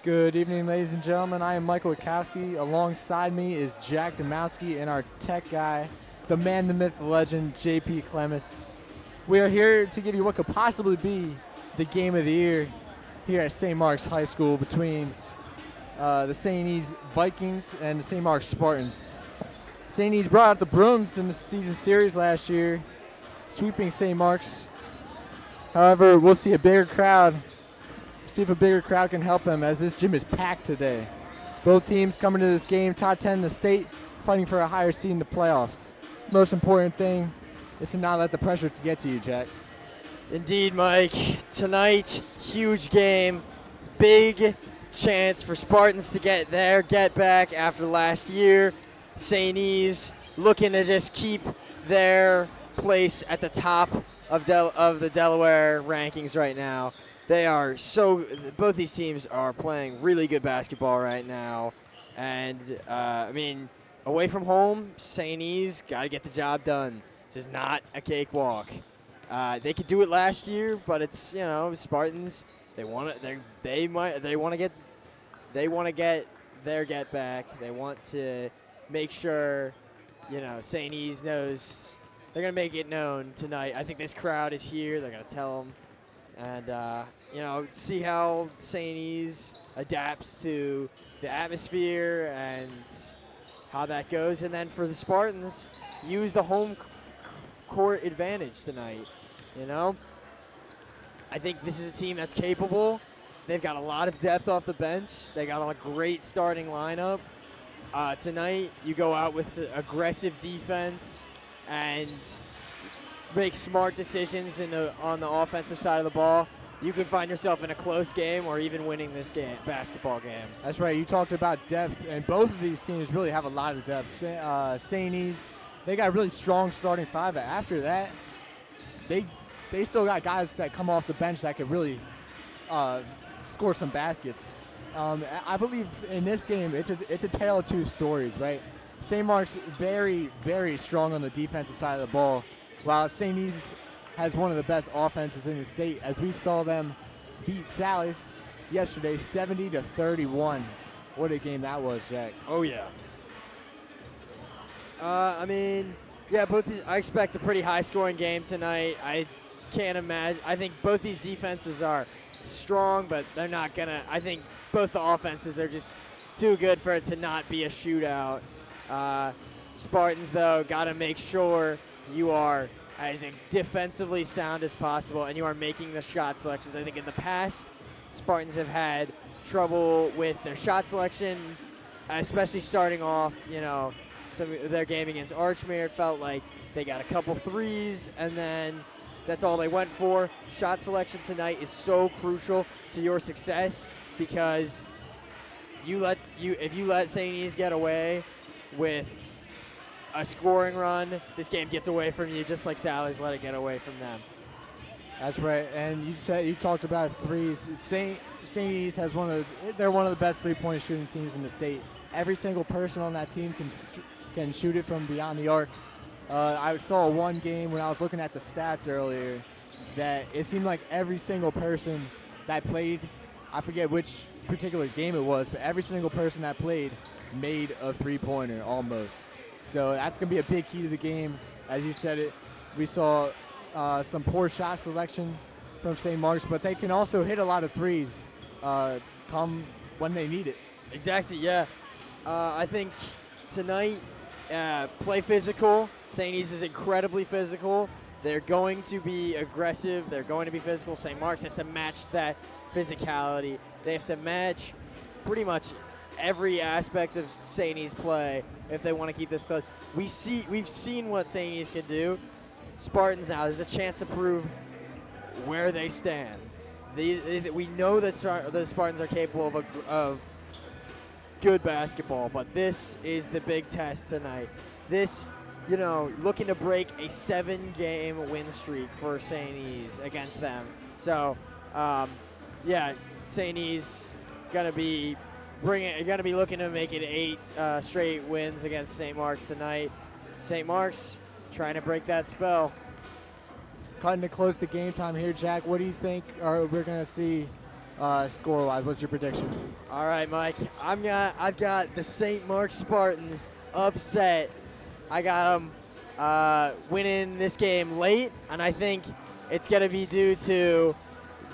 Good evening, ladies and gentlemen. I am Michael Wachowski. Alongside me is Jack Domowski and our tech guy, the man, the myth, the legend, JP Clemis. We are here to give you what could possibly be the game of the year here at St. Mark's High School between the St. E's Vikings and the St. Mark's Spartans. St. E's brought out the brooms in the season series last year, sweeping St. Mark's. However, we'll see a bigger crowd. See if a bigger crowd can help them, as this gym is packed today. Both teams coming to this game top 10 in the state, fighting for a higher seed in the playoffs. Most important thing is to not let the pressure get to you, Jack. Indeed, Mike. Tonight, huge game. Big chance for Spartans to get back after last year. St. E's looking to just keep their place at the top of the Delaware rankings right now. Both these teams are playing really good basketball right now. And, away from home, St. E's got to get the job done. This is not a cakewalk. They could do it last year, but it's, Spartans, they want to get their get back. They want to make sure, St. E's knows they're going to make it known tonight. I think this crowd is here. They're going to tell them. And, see how St. E's adapts to the atmosphere and how that goes. And then for the Spartans, use the home court advantage tonight, I think this is a team that's capable. They've got a lot of depth off the bench. They got a great starting lineup. Tonight, you go out with aggressive defense and make smart decisions on the offensive side of the ball. You can find yourself in a close game or even winning this basketball game. That's right. You talked about depth, and both of these teams really have a lot of depth. St. E's, they got a really strong starting five. But after that, they still got guys that come off the bench that could really score some baskets. I believe in this game, it's a tale of two stories, right? St. Mark's very, very strong on the defensive side of the ball, while St. E's has one of the best offenses in the state, as we saw them beat Sally's yesterday 70-31. What a game that was, Jack. Oh, yeah. Both these, I expect a pretty high-scoring game tonight. I can't imagine. I think both these defenses are strong, but they're not going to. I think both the offenses are just too good for it to not be a shootout. Spartans, though, got to make sure you are as defensively sound as possible, and you are making the shot selections. I think in the past, Spartans have had trouble with their shot selection, especially starting off, some of their game against Archmere. It felt like they got a couple threes, and then that's all they went for. Shot selection tonight is so crucial to your success, because if you let St. E's get away with a scoring run, this game gets away from you, just like Sally's let it get away from them. That's right, and you talked about threes. St. E's has they're one of the best three-point shooting teams in the state. Every single person on that team can shoot it from beyond the arc. I saw one game when I was looking at the stats earlier that it seemed like every single person that played, I forget which particular game it was, but every single person that played made a three-pointer almost. So that's going to be a big key to the game. As you said it, we saw some poor shot selection from St. Mark's, but they can also hit a lot of threes come when they need it. Exactly, yeah. I think tonight, play physical. St. E's is incredibly physical. They're going to be aggressive. They're going to be physical. St. Mark's has to match that physicality. They have to match pretty much every aspect of St. E's play if they want to keep this close. We've seen what St. E's can do. Spartans now, there's a chance to prove where they stand. We know that the Spartans are capable of good basketball, but this is the big test tonight. This, looking to break a 7-game win streak for St. E's against them. So, St. E's gonna be looking to make it 8 straight wins against St. Mark's tonight. St. Mark's trying to break that spell. Cutting it close to game time here, Jack. What do you think we're going to see score-wise? What's your prediction? All right, Mike. I've got the St. Mark Spartans upset. I got them winning this game late, and I think it's going to be due to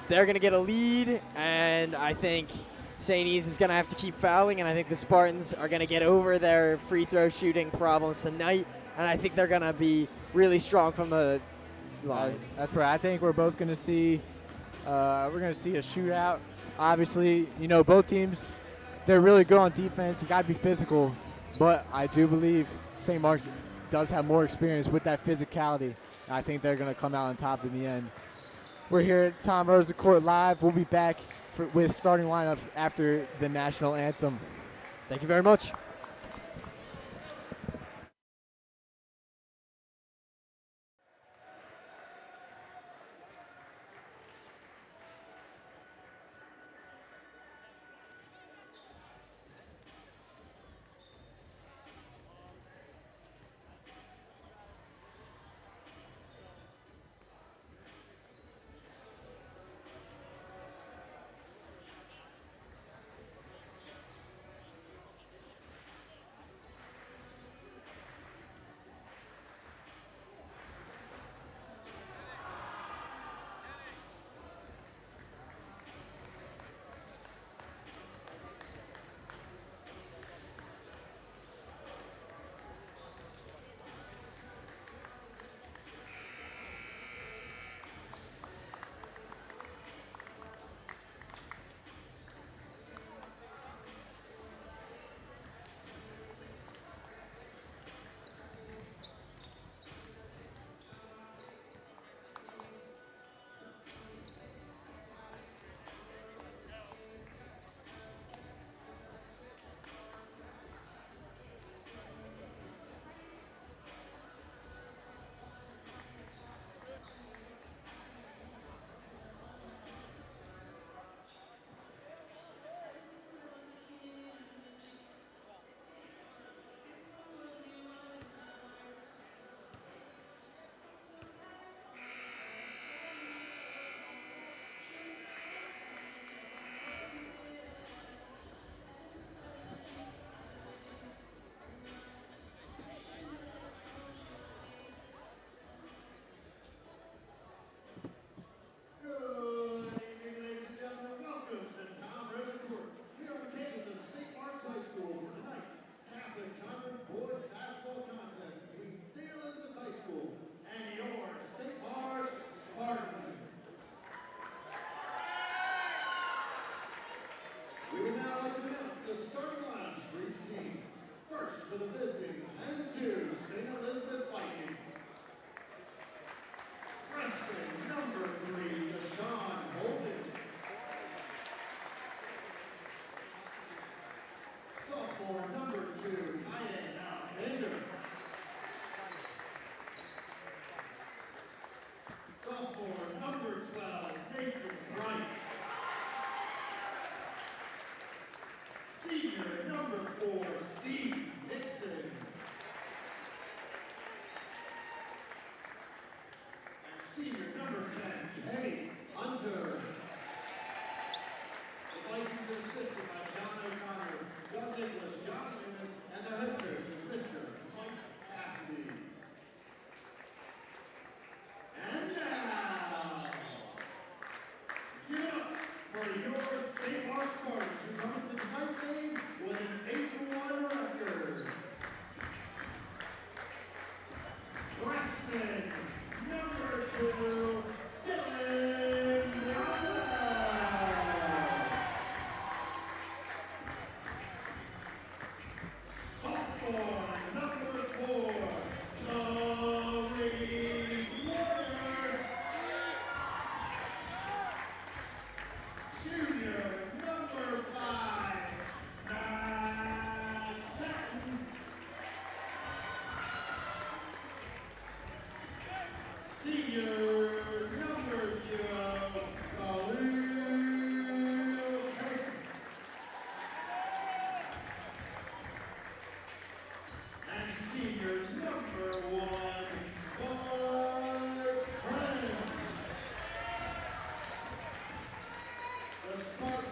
they're going to get a lead, and I think St. E's is going to have to keep fouling, and I think the Spartans are going to get over their free throw shooting problems tonight, and I think they're going to be really strong from the line. That's right. I think we're both going to see a shootout. Obviously, you know, both teams, they're really good on defense. You got to be physical, but I do believe St. Mark's does have more experience with that physicality. I think they're going to come out on top in the end. We're here at Tom Rosa Court Live. We'll be back with starting lineups after the national anthem. Thank you very much.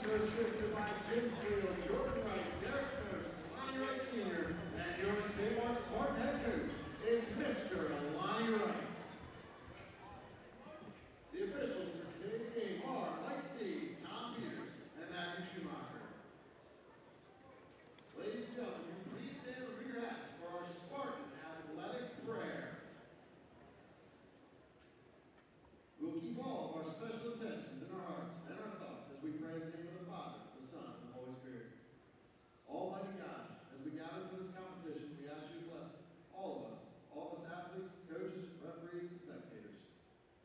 Also assisted by Jim Field, Jordan Wright, Derek Post, Lonnie Wright Sr., and your St. Mark's Spartan head coach is Mr. Lonnie Wright. The officials for today's game are Mike Steed, Tom Peters, and Matthew Schumacher. Ladies and gentlemen, please stand and bring your hats for our Spartan athletic prayer. We will keep all of our special intentions in our hearts and our thoughts as we pray in the name of the Father, the Son, and the Holy Spirit. Almighty God, as we gather for this competition, we ask you to bless all of us athletes, coaches, referees, and spectators.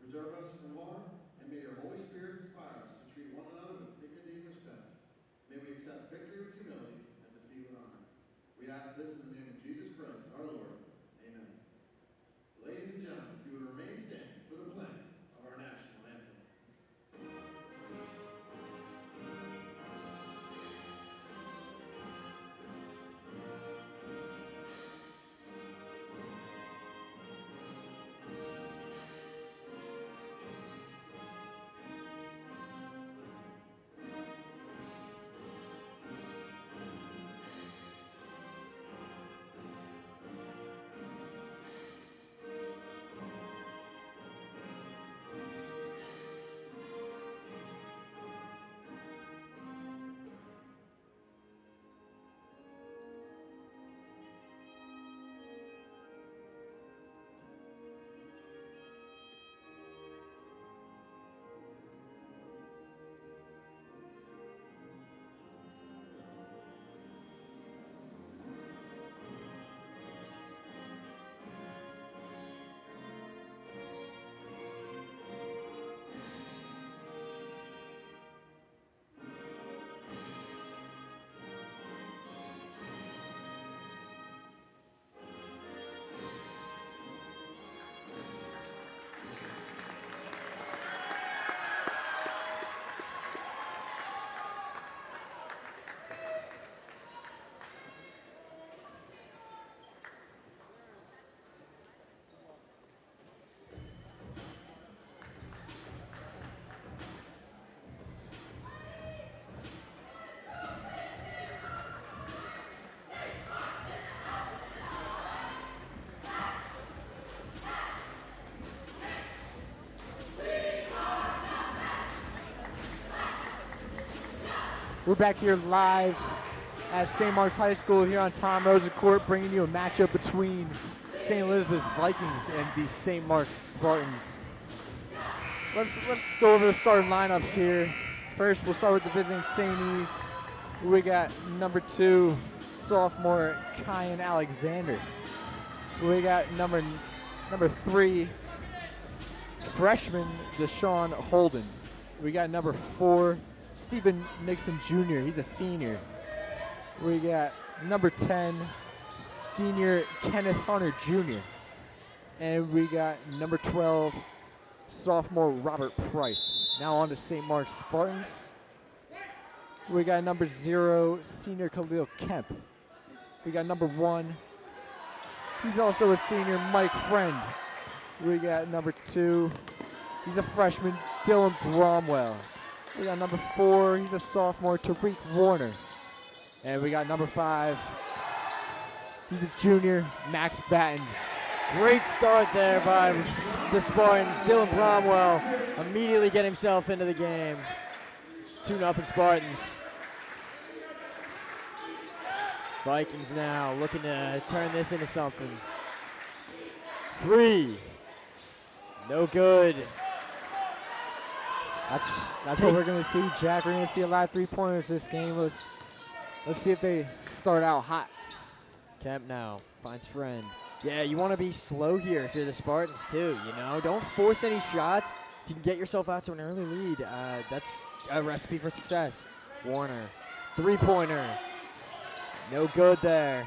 Preserve us from harm, and may your Holy Spirit inspire us to treat one another with dignity and respect. May we accept victory with humility and defeat with honor. We ask this in the name of Jesus Christ, our Lord. Amen. Ladies and gentlemen, if you would remain standing for the playing of our national anthem. We're back here live at St. Mark's High School here on Tom Rosen Court, bringing you a matchup between St. Elizabeth's Vikings and the St. Mark's Spartans. Let's go over the starting lineups here. First, we'll start with the visiting St. E's. We got number 2, sophomore Kyan Alexander. We got number 3, freshman Deshaun Holden. We got number 4, Stephen Nixon Jr., he's a senior. We got number 10, senior Kenneth Hunter Jr. And we got number 12, sophomore Robert Price. Now on to St. Mark's Spartans. We got number 0, senior Khalil Kemp. We got number 1, he's also a senior, Mike Friend. We got number 2, he's a freshman, Dylan Bromwell. We got number 4, he's a sophomore, Tariq Warner. And we got number 5, he's a junior, Max Batten. Great start there by the Spartans. Dylan Bromwell immediately get himself into the game. 2-0 Spartans. Vikings now looking to turn this into something. 3. No good. That's what we're going to see, Jack. We're going to see a lot of three-pointers this game. Let's see if they start out hot. Kemp now finds Friend. Yeah, you want to be slow here if you're the Spartans too, you know? Don't force any shots. If you can get yourself out to an early lead, that's a recipe for success. Warner, three-pointer. No good there.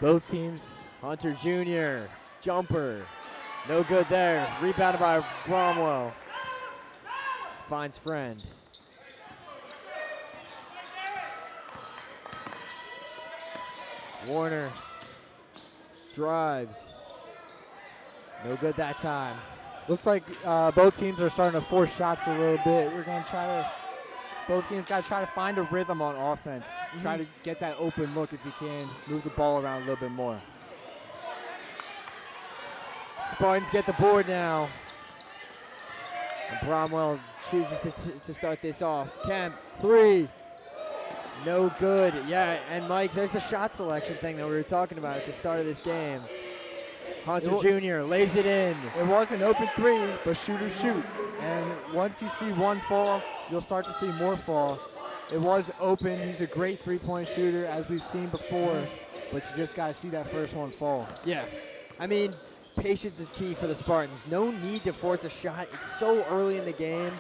Both teams. Hunter Jr., jumper. No good there. Rebounded by Bromwell. Finds Friend. Warner drives. No good that time. Looks like both teams are starting to force shots a little bit. We're going to try to, both teams got to try to find a rhythm on offense. Try to get that open look if you can. Move the ball around a little bit more. Spartans get the board now. And Bromwell chooses to start this off. Kemp, 3. No good. Yeah, and Mike, there's the shot selection thing that we were talking about at the start of this game. Hunter Jr. lays it in. It was an open 3, but shooters shoot. And once you see one fall, you'll start to see more fall. It was open. He's a great three-point shooter, as we've seen before, but you just got to see that first one fall. Yeah. I mean, patience is key for the Spartans. No need to force a shot. It's so early in the game.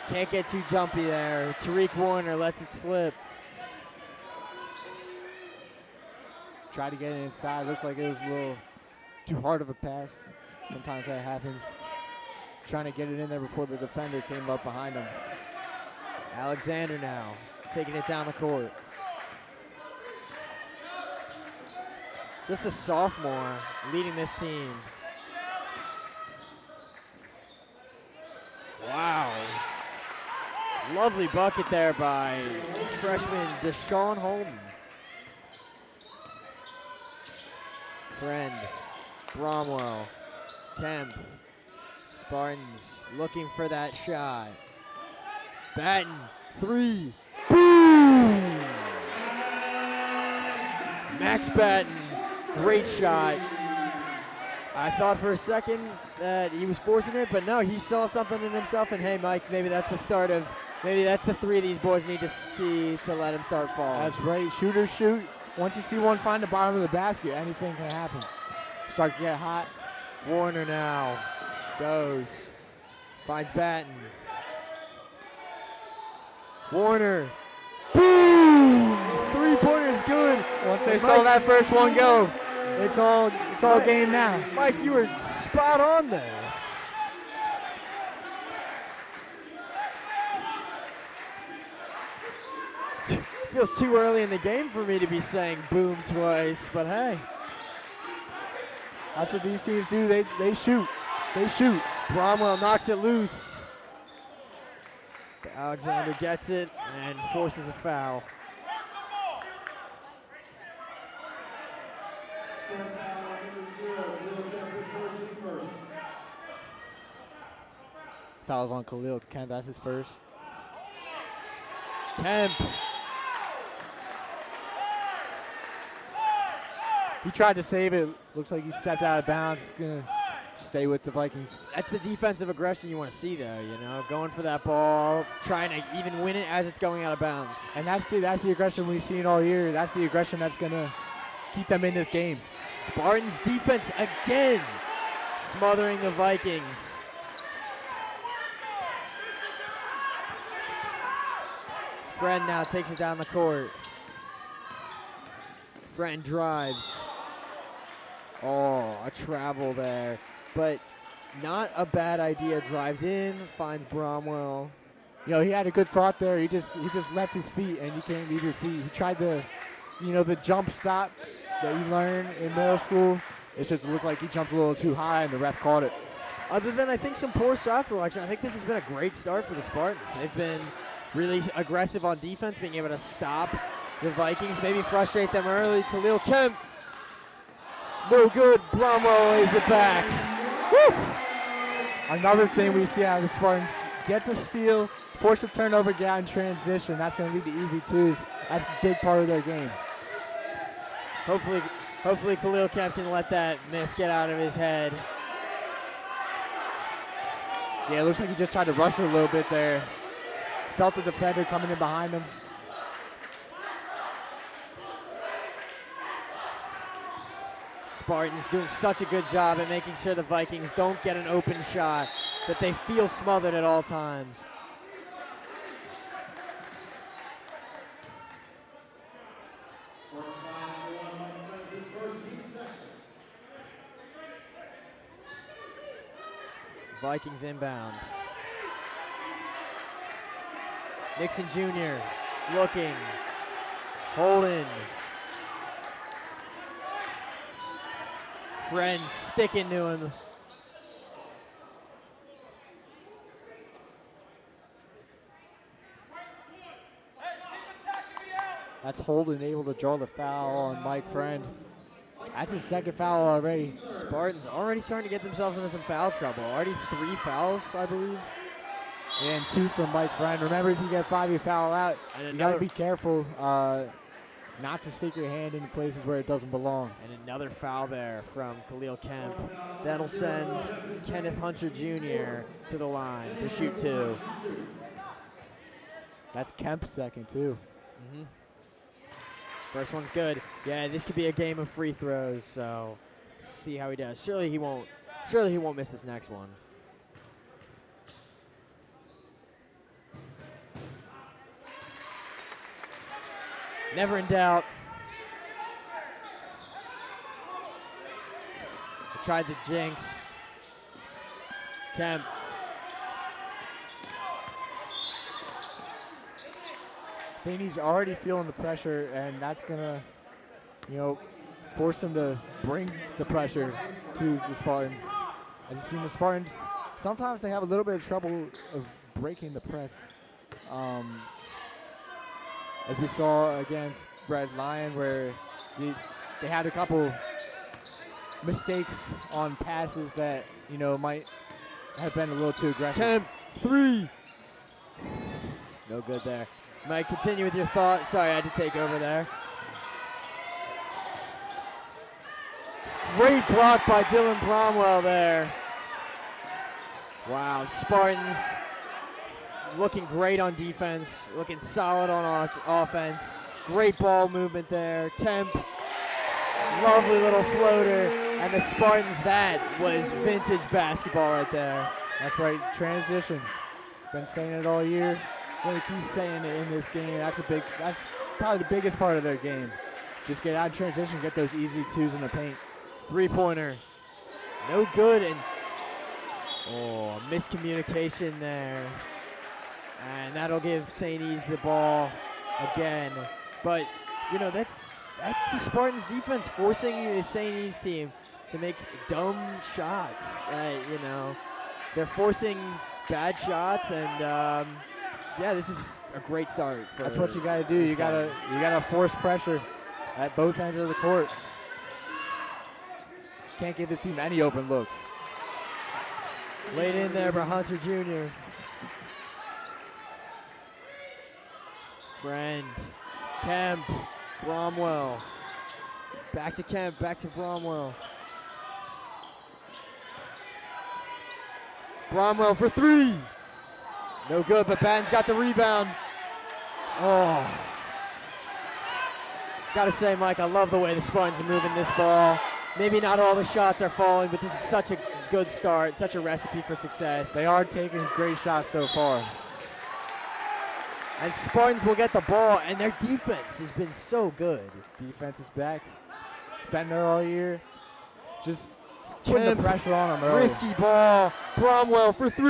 Can't get too jumpy there. Tariq Warner lets it slip. Tried to get it inside. Looks like it was a little too hard of a pass. Sometimes that happens. Trying to get it in there before the defender came up behind him. Alexander now taking it down the court. Just a sophomore leading this team. Wow. Lovely bucket there by freshman Deshaun Holden. Friend, Bromwell, Kemp, Spartans looking for that shot. Batten, 3, boom! Max Batten, great shot. I thought for a second that he was forcing it, but no, he saw something in himself, and hey, Mike, maybe that's the start of, maybe that's the 3 these boys need to see to let him start falling. That's right, shooters shoot. Once you see one find the bottom of the basket, anything can happen. Start to get hot. Warner now goes, finds Batten. Warner, boom! 3-pointer is good. Once they saw that first one go, it's all Mike, game now. Mike, you were spot on there. Feels too early in the game for me to be saying boom twice, but hey. That's what these teams do. They shoot. They shoot. Bromwell knocks it loose. But Alexander gets it and forces a foul. Foul's on Khalil Kemp. That's his first. Kemp. He tried to save it. Looks like he stepped out of bounds. He's going to stay with the Vikings. That's the defensive aggression you want to see, though, you know, going for that ball, trying to even win it as it's going out of bounds. And that's the aggression we've seen all year. That's the aggression that's going to keep them in this game. Spartans defense again, smothering the Vikings. Friend now takes it down the court. Friend drives. Oh, a travel there. But not a bad idea. Drives in, finds Bromwell. You know, he had a good thought there. He just left his feet, and you can't leave your feet. He tried the jump stop that you learn in middle school. It just looked like he jumped a little too high, and the ref caught it. Other than, I think, some poor shot selection, I think this has been a great start for the Spartans. They've been really aggressive on defense, being able to stop the Vikings, maybe frustrate them early. Khalil Kemp, no good. Bromwell lays it back. Woo! Another thing we see out of the Spartans, get the steal, force a turnover, get out in transition. That's going to lead to easy twos. That's a big part of their game. Hopefully Khalil Kemp can let that miss get out of his head. Yeah, it looks like he just tried to rush it a little bit there. Felt the defender coming in behind him. Spartans doing such a good job at making sure the Vikings don't get an open shot, that they feel smothered at all times. Vikings inbound. Nixon Jr. looking. Holden. Friend sticking to him. That's Holden able to draw the foul on Mike Friend. That's his second foul already. Spartans already starting to get themselves into some foul trouble. Already 3 fouls, I believe. And 2 from Mike Friend. Remember, if you get 5, you foul out. And You got to be careful not to stick your hand in places where it doesn't belong. And another foul there from Khalil Kemp. That'll send Kenneth Hunter Jr. to the line to shoot 2. That's Kemp's second, too. First one's good. Yeah, this could be a game of free throws, so let's see how he does. Surely he won't miss this next one. Never in doubt. I tried the jinx. Kemp. Saney's already feeling the pressure, and that's gonna, force him to bring the pressure to the Spartans. As you've seen, the Spartans, sometimes they have a little bit of trouble of breaking the press. As we saw against Red Lion, where they had a couple mistakes on passes that, might have been a little too aggressive. Kemp, 3. No good there. Mike, continue with your thoughts. Sorry, I had to take over there. Great block by Dylan Bromwell there. Wow, Spartans looking great on defense, looking solid on offense. Great ball movement there. Kemp, lovely little floater. And the Spartans, that was vintage basketball right there. That's right, transition. Been saying it all year. Gonna keep saying it in this game. That's probably the biggest part of their game. Just get out of transition, get those easy 2s in the paint. 3-pointer, no good, and miscommunication there. And that'll give St. E's the ball again. But, that's the Spartans defense forcing the St. E's team to make dumb shots. They're forcing bad shots, and this is a great start. That's what you got to do. You got to force pressure at both ends of the court. Can't give this team any open looks. Laid in there by Hunter Jr. Friend, Kemp, Bromwell. Back to Kemp, back to Bromwell. Bromwell for 3. No good, but Batten's got the rebound. Gotta say, Mike, I love the way the Spartans are moving this ball. Maybe not all the shots are falling, but this is such a good start, such a recipe for success. They are taking great shots so far. And Spartans will get the ball, and their defense has been so good. Defense is back. It's been there all year. Just putting the pressure on them early. Risky ball. Bromwell for 3.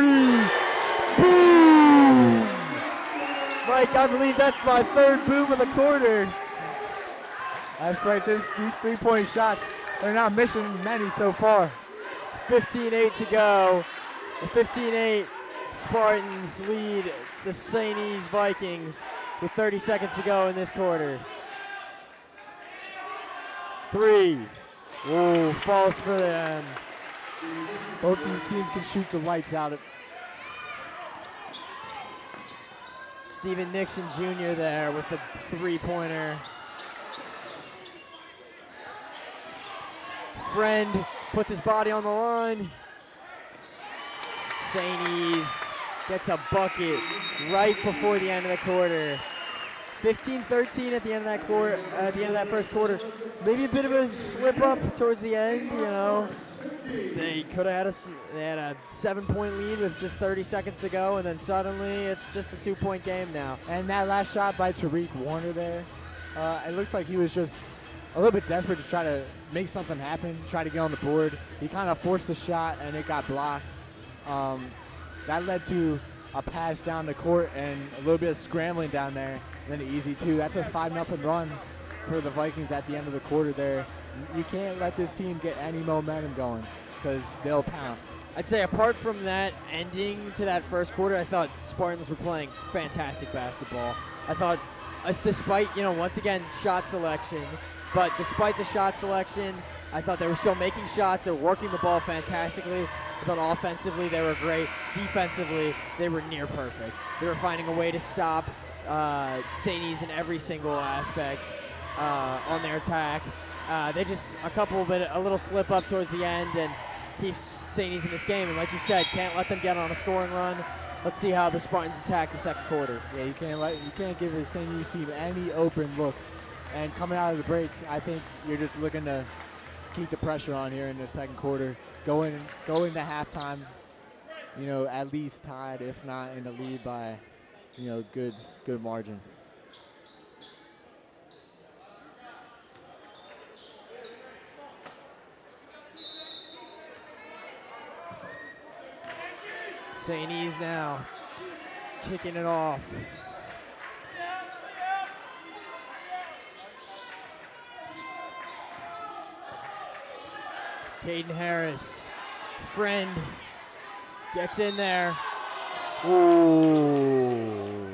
Boom! Mike, I believe that's my 3rd boom of the quarter. That's right. These 3-point shots, they're not missing many so far. 15-8 to go. The 15-8 Spartans lead the St. E's Vikings with 30 seconds to go in this quarter. 3. Ooh, falls for them. Both these teams can shoot the lights out of. Steven Nixon Jr. there with the 3-pointer. Friend puts his body on the line. St. E's gets a bucket right before the end of the quarter. 15-13 at the end of that quarter. At the end of that first quarter, maybe a bit of a slip up towards the end. They could have had a 7-point lead with just 30 seconds to go, and then suddenly it's just a 2-point game now. And that last shot by Tariq Warner there, it looks like he was just a little bit desperate to try to make something happen, try to get on the board. He kind of forced the shot, and it got blocked. That led to a pass down the court and a little bit of scrambling down there, and then an easy 2. That's a 5-0 run for the Vikings at the end of the quarter there. You can't let this team get any momentum going because they'll pounce. I'd say apart from that ending to that first quarter, I thought Spartans were playing fantastic basketball. I thought, despite, once again, shot selection, but despite the shot selection, I thought they were still making shots. They were working the ball fantastically. I thought offensively they were great. Defensively, they were near perfect. They were finding a way to stop St. E's in every single aspect on their attack. They just a little slip up towards the end and keeps St. E's in this game. And like you said, can't let them get on a scoring run. Let's see how the Spartans attack the second quarter. Yeah, you can't give the St. E's team any open looks. And coming out of the break, I think you're just looking to keep the pressure on here in the second quarter. Going to halftime, at least tied, if not in the lead by, good margin. St. E's now kicking it off. Caden Harris, friend, gets in there. Ooh,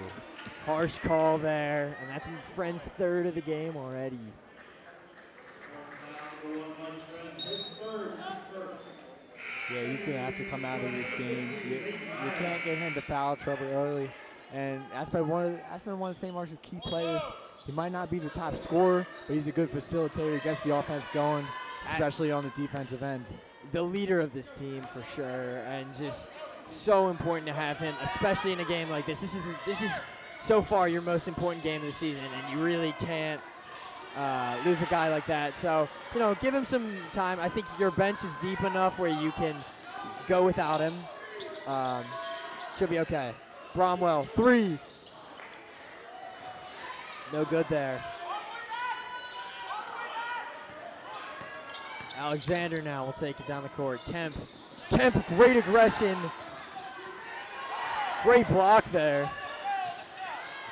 harsh call there, and that's friend's third of the game already. Yeah, he's going to have to come out of this game. You can't get him to foul trouble early. And that's been one of St. Mark's key players. He might not be the top scorer, but he's a good facilitator. He gets the offense going, especially on the defensive end. The leader of this team for sure, and just so important to have him, especially in a game like this. This is so far your most important game of the season, and you really can't lose a guy like that. So, give him some time. I think your bench is deep enough where you can go without him. Should be okay. Bromwell, 3. No good there. Alexander now will take it down the court. Kemp, great aggression. Great block there.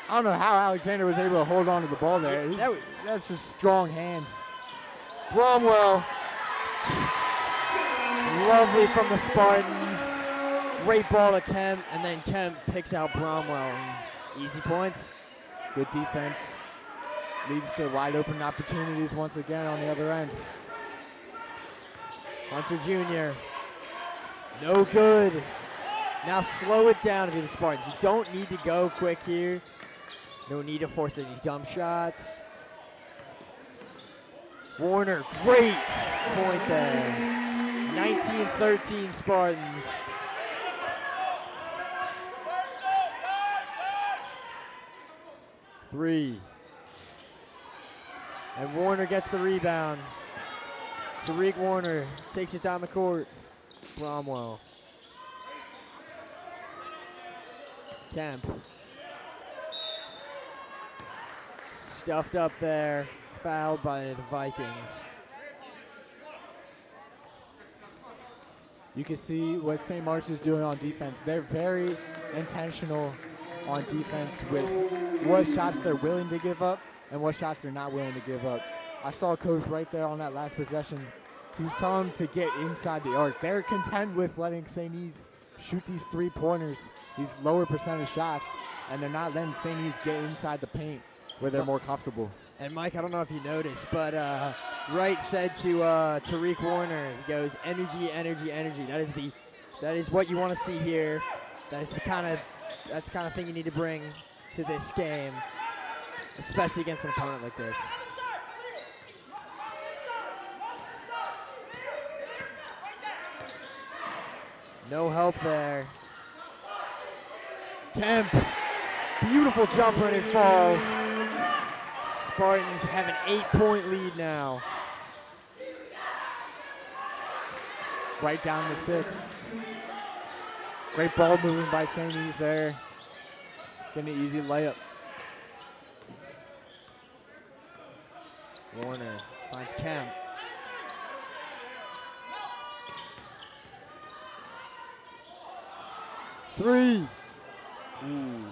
I don't know how Alexander was able to hold on to the ball there. That's just strong hands. Bromwell, lovely from the Spartans. Great ball to Kemp, and then Kemp picks out Bromwell. Easy points. Good defense. Leads to wide open opportunities once again on the other end. Hunter Jr. No good. Now slow it down if you're the Spartans. You don't need to go quick here. No need to force any dumb shots. Warner, great point there. 19-13 Spartans. Three. And Warner gets the rebound. Tariq Warner takes it down the court. Bromwell. Kemp. Stuffed up there. Fouled by the Vikings. You can see what St. Mark's is doing on defense. They're very intentional on defense with what shots they're willing to give up and what shots they're not willing to give up. I saw Coach right there on that last possession. He's telling them to get inside the arc. They're content with letting St. E's shoot these 3-pointers, these lower percentage shots, and they're not letting St. E's get inside the paint where they're more comfortable. And Mike, I don't know if you noticed, but Wright said to Tariq Warner, he goes, energy, energy, energy. That is what you want to see here. That's the kind of thing you need to bring to this game, especially against an opponent like this. No help there. Kemp, beautiful jumper and it falls. Spartans have an 8-point lead now. Right down to 6. Great ball moving by St. E's there. Getting an easy layup. Warner finds Kemp. Three. Ooh.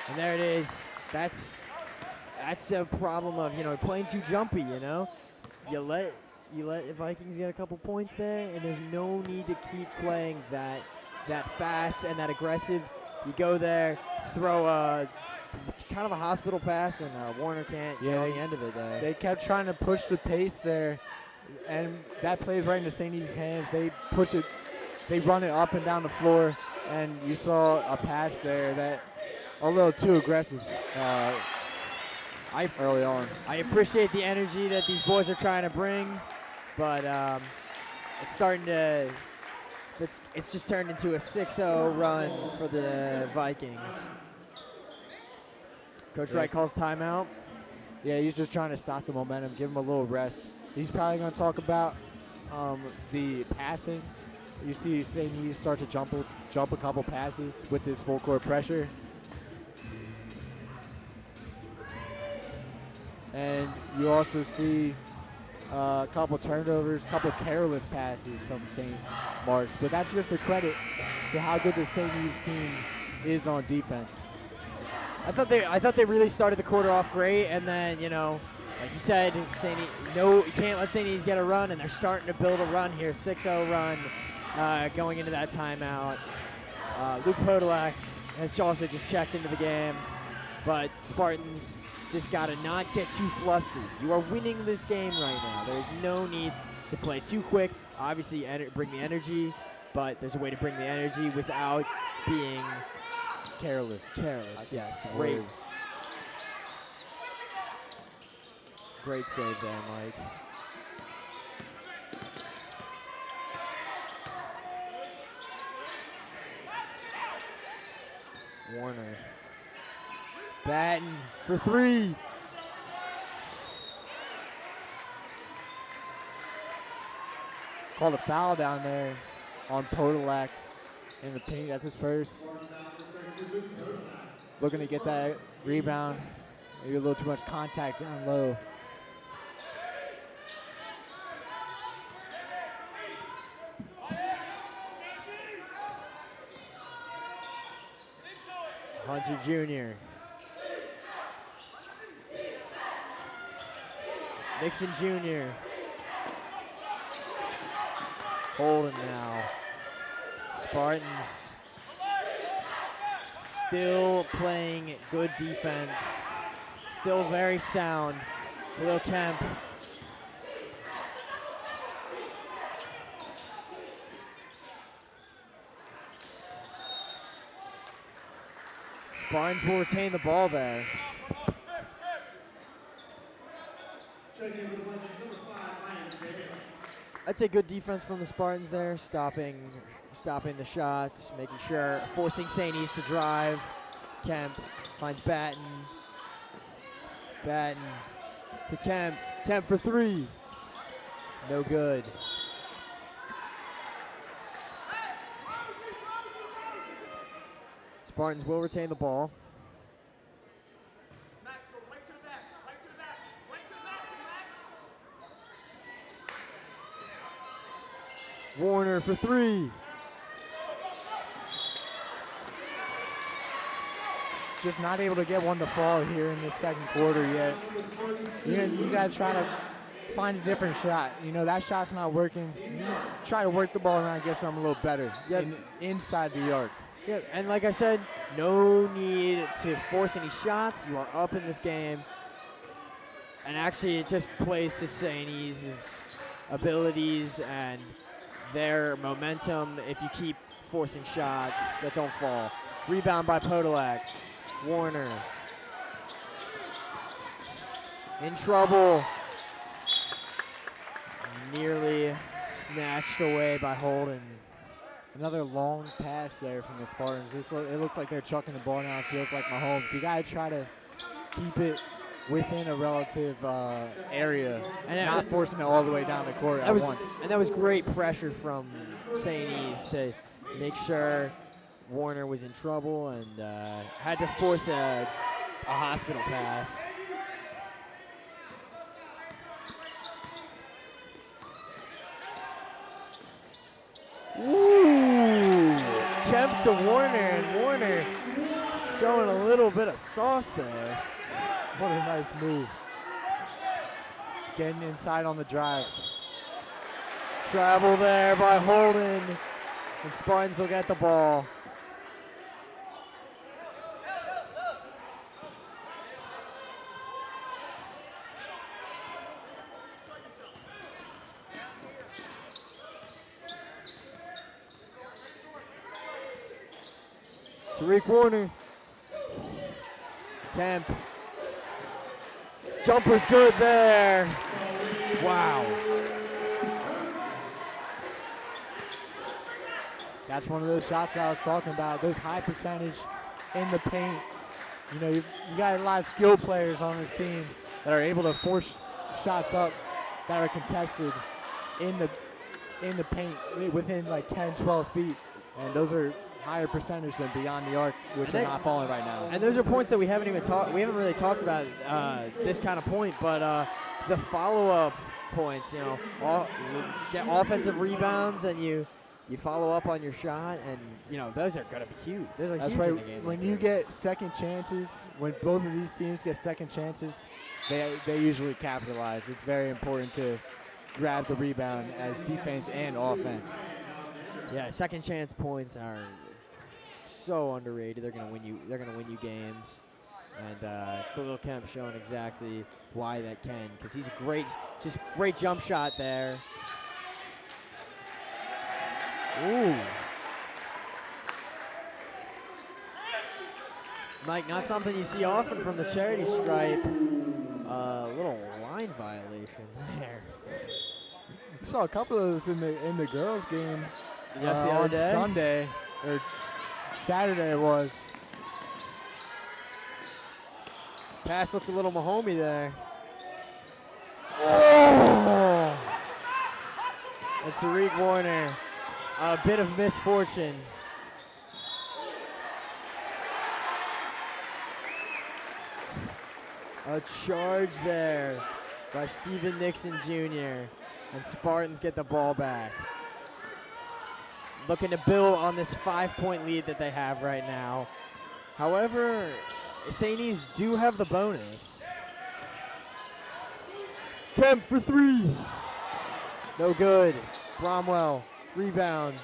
And there it is. That's a problem of, playing too jumpy, You let the Vikings get a couple points there, and there's no need to keep playing that fast and that aggressive. You go there, throw kind of a hospital pass, and Warner can't get on the end of it there. They kept trying to push the pace there, and that plays right into St. E's hands. They push it, they run it up and down the floor, and you saw a pass there that a little too aggressive early on. I appreciate the energy that these boys are trying to bring, but it's starting to. It's just turned into a 6-0 run for the Vikings. Coach Wright calls timeout. Yeah, he's just trying to stop the momentum, give him a little rest. He's probably going to talk about the passing. You see St. E start to jump a couple passes with his full court pressure. And you also see a couple turnovers, a couple careless passes from St. Mark's. But that's just a credit to how good the St. E's team is on defense. I thought they really started the quarter off great, and then, like you said, you can't let St. E's get a run, and they're starting to build a run here, 6-0 run going into that timeout. Luke Podolak has also just checked into the game, but Spartans just got to not get too flustered. You are winning this game right now. There's no need to play too quick. Obviously, bring the energy, but there's a way to bring the energy without being Careless, yes. Great save there, Mike. Warner. Batten for three. Called a foul down there on Podolak in the paint. That's his first. Looking to get that rebound. Maybe a little too much contact down low. Hunter Jr. Nixon Jr. Holden now. Spartans still playing good defense. Still very sound. Will Kemp. Spartans will retain the ball there. I'd say good defense from the Spartans there, stopping the shots, making sure, forcing St. East to drive. Kemp finds Batten. Batten to Kemp. Kemp for three. No good. Spartans will retain the ball. Warner for three. Just not able to get one to fall here in the second quarter yet. You got to try to find a different shot. That shot's not working. You try to work the ball around and get something a little better inside the arc. Yeah, and like I said, no need to force any shots. You are up in this game. And actually, it just plays to St. E's abilities and their momentum if you keep forcing shots that don't fall. Rebound by Podolak. Warner. In trouble. Nearly snatched away by Holden. Another long pass there from the Spartans. It looks like they're chucking the ball down. It feels like Mahomes. You got to try to keep it within a relative area and not forcing it all the way down the court at once. And that was great pressure from St. E's to make sure Warner was in trouble and had to force a hospital pass. Ooh! Kemp to Warner, and Warner showing a little bit of sauce there. What a nice move. Getting inside on the drive. Travel there by Holden, and Spartans will get the ball. Tariq Warner. Kemp. Jumper's good there. Wow. That's one of those shots that I was talking about, those high percentage in the paint. You know, you got a lot of skilled players on this team that are able to force shots up that are contested in the paint within like 10, 12 feet. And those are higher percentage than beyond the arc, which are not falling right now. And those are points that we haven't really talked about this kind of point, but the follow-up points, you know, get offensive rebounds and you follow up on your shot, and you know those are going to be huge. Those are That's huge right. in the game. When you get second chances, when both of these teams get second chances, they usually capitalize. It's very important to grab the rebound as defense and offense. Yeah, second chance points are so underrated. They're going to win you. They're going to win you games. And Khalil Kemp showing exactly why that can, because he's a great jump shot there. Ooh. Mike, not something you see often from the charity stripe. Little line violation there. We saw a couple of those in the girls' game. Yes, the other on day. Sunday or Saturday it was. Pass looked a little Mahomey there. Oh! And Tariq Warner, a bit of misfortune. A charge there by Steven Nixon Jr. And Spartans get the ball back. Looking to build on this 5-point lead that they have right now. However, St. E's do have the bonus. Kemp for three. No good. Bromwell, rebound.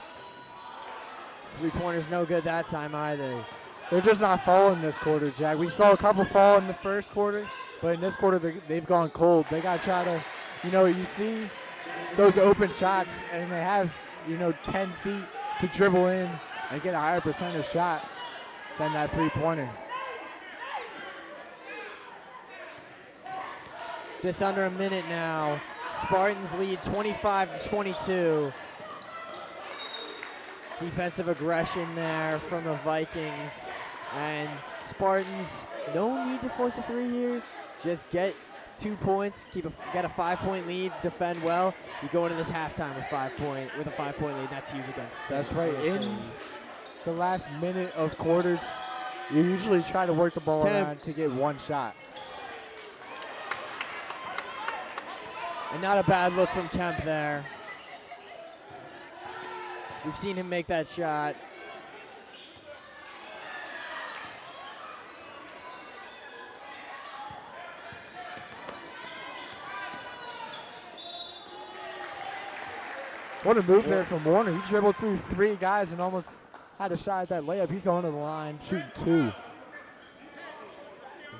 Three-pointer's no good that time either. They're just not falling this quarter, Jack. We saw a couple fall in the first quarter, but in this quarter they've gone cold. They got to try to, you see those open shots, and they have, 10 feet to dribble in and get a higher percentage shot than that three-pointer. Just under a minute now. Spartans lead 25-22. Defensive aggression there from the Vikings. And Spartans, no need to force a three here. Just get 2 points, get a 5-point lead, defend well. You go into this halftime with a 5-point lead. That's huge against. That's right. In the last minute of quarters, you usually try to work the ball around to get one shot. And not a bad look from Kemp there. We've seen him make that shot. What a move there from Warner. He dribbled through 3 guys and almost had a shot at that layup. He's going to the line, shooting 2.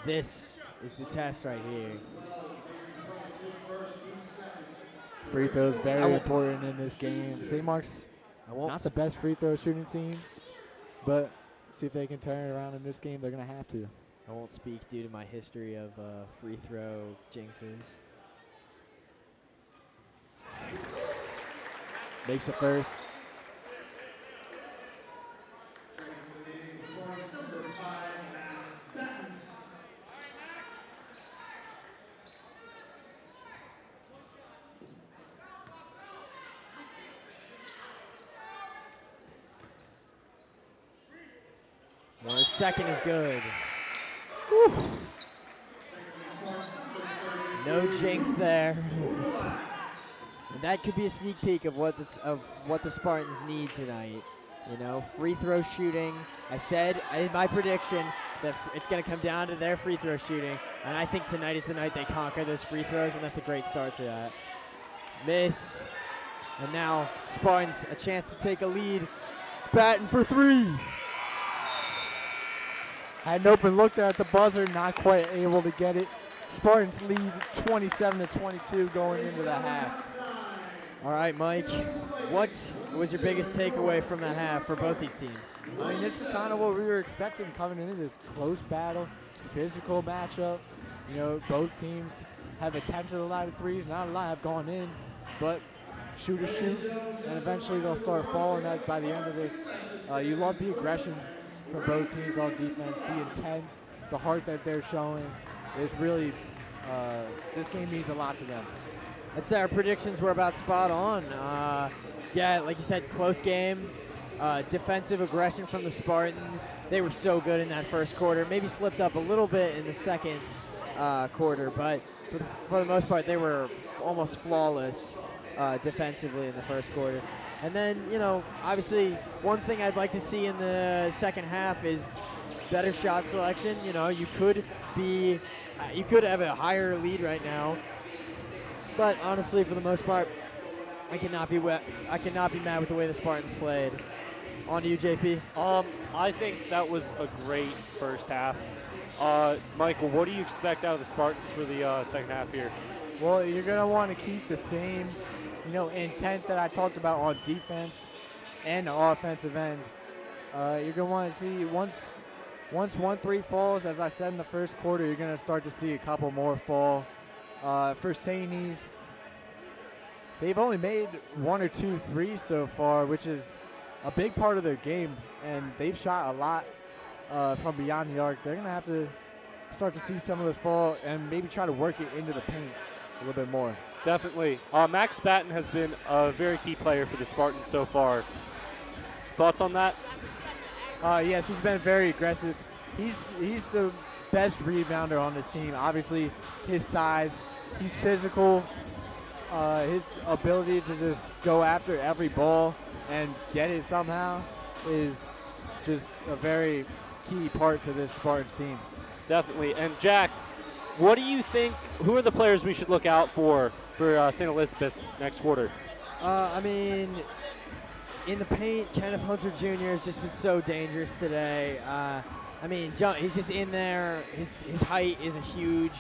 This is the test right here. Free throws very important in this game. St. Mark's not the best free throw shooting team, but see if they can turn it around in this game. They're going to have to. I won't speak due to my history of free throw jinxes. Makes it first. Warner's second is good. Whew. No jinx there. And that could be a sneak peek of what the Spartans need tonight. You know, free throw shooting. I said in my prediction that it's going to come down to their free throw shooting, and I think tonight is the night they conquer those free throws, and that's a great start to that. Miss, and now Spartans a chance to take a lead. Batting for three. Had an open look there at the buzzer, not quite able to get it. Spartans lead 27-22 going into the half. All right, Mike, what was your biggest takeaway from that half for both these teams? I mean, this is kind of what we were expecting coming into this close battle, physical matchup. You know, both teams have attempted a lot of threes, not a lot have gone in, but shoot, and eventually they'll start falling by the end of this. You love the aggression from both teams on defense, the intent, the heart that they're showing is really, this game means a lot to them. I'd say our predictions were about spot on. Yeah, like you said, close game. Defensive aggression from the Spartans. They were so good in that first quarter. Maybe slipped up a little bit in the second quarter, but for the most part, they were almost flawless defensively in the first quarter. And then, you know, obviously, one thing I'd like to see in the second half is better shot selection. You know, you could have a higher lead right now. But honestly, for the most part, I cannot be mad with the way the Spartans played. On to you, JP. I think that was a great first half. Michael, what do you expect out of the Spartans for the second half here? Well, you're going to want to keep the same, you know, intent that I talked about on defense and the offensive end. You're going to want to see once 1-3 falls, as I said in the first quarter, you're going to start to see a couple more fall. For Saints, they've only made 1 or 2 threes so far, which is a big part of their game, and they've shot a lot from beyond the arc. They're going to have to start to see some of this fall and maybe try to work it into the paint a little bit more. Definitely. Max Batten has been a very key player for the Spartans so far. Thoughts on that? Yes, he's been very aggressive. He's the best rebounder on this team. Obviously, his size, he's physical. His ability to just go after every ball and get it somehow is just a very key part to this Spartans team. Definitely. And Jack, what do you think, who are the players we should look out for St. Elizabeth's next quarter? I mean, in the paint, Kenneth Hunter Jr. has just been so dangerous today. I mean, he's just in there. His height is a huge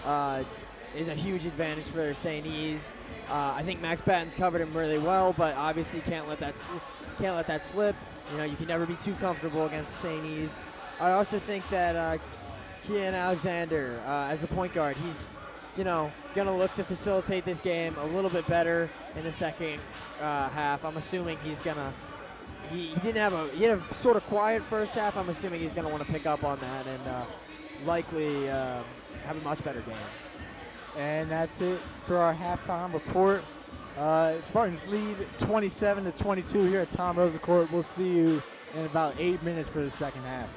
advantage for St. E's. I think Max Batten's covered him really well, but obviously can't let that slip. You know, you can never be too comfortable against St. E's. I also think that Kian Alexander, as the point guard, he's, you know, gonna look to facilitate this game a little bit better in the second half. I'm assuming he's gonna. He had a sort of quiet first half. I'm assuming he's gonna want to pick up on that and likely have a much better game. And that's it for our halftime report. Spartans lead 27-22 here at Tom Rosa Court. We'll see you in about 8 minutes for the second half.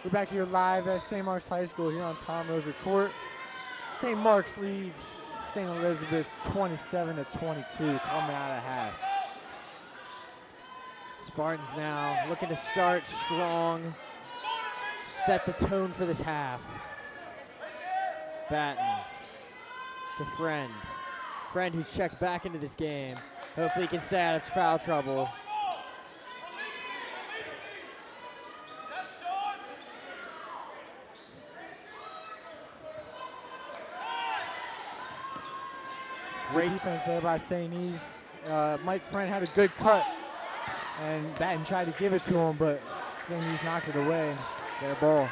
We're back here live at St. Mark's High School here on Tom Roser Court. St. Mark's leads St. Elizabeth's 27-22 coming out of half. Spartans now looking to start strong, set the tone for this half. Batten to Friend. Friend who's checked back into this game. Hopefully he can stay out of foul trouble. Great defense there by St. E's. Mike Friend had a good cut, and Batten tried to give it to him, but St. E's knocked it away. Their ball.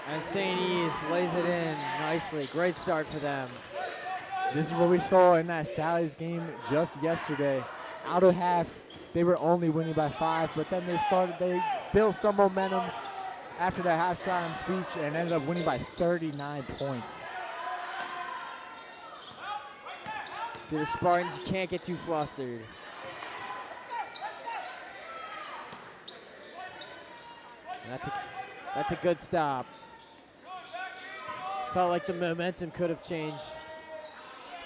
And St. E's lays it in nicely. Great start for them. This is what we saw in that Sally's game just yesterday. Out of half, they were only winning by 5, but then they built some momentum after the halftime speech and ended up winning by 39 points. For the Spartans, you can't get too flustered. That's a good stop. Felt like the momentum could have changed.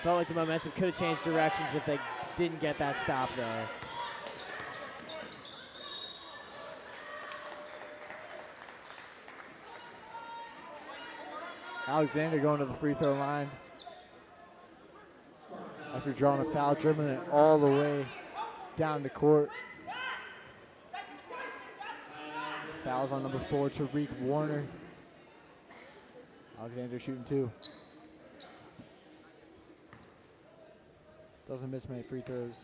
Felt like the momentum could have changed directions if they didn't get that stop there. Alexander going to the free throw line after drawing a foul, dribbling it all the way down the court. Fouls on number 4, Tariq Warner. Alexander shooting 2. Doesn't miss many free throws.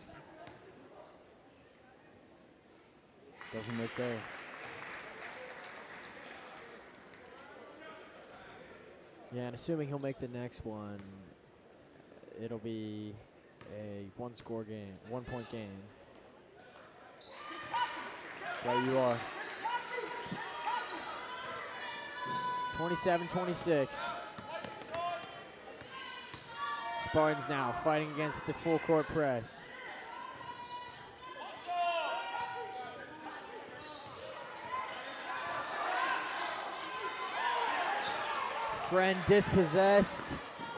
Doesn't miss there. Yeah, and assuming he'll make the next one, it'll be a one-point game. There you are. 27-26. Spartans now fighting against the full court press. Friend dispossessed.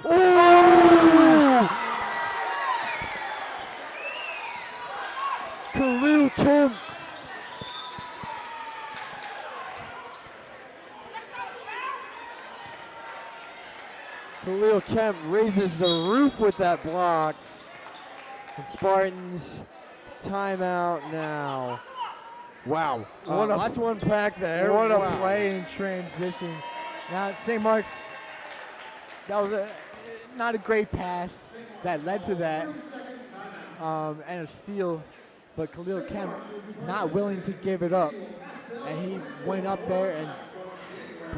Oh! Khalil Kemp. Khalil Kemp raises the roof with that block. And Spartans timeout now. Wow. Lots to unpack there. What a Wow. play in transition. Now, St. Mark's, that was not a great pass that led to that, and a steal, but Khalil Kemp not willing to give it up, and he went up there and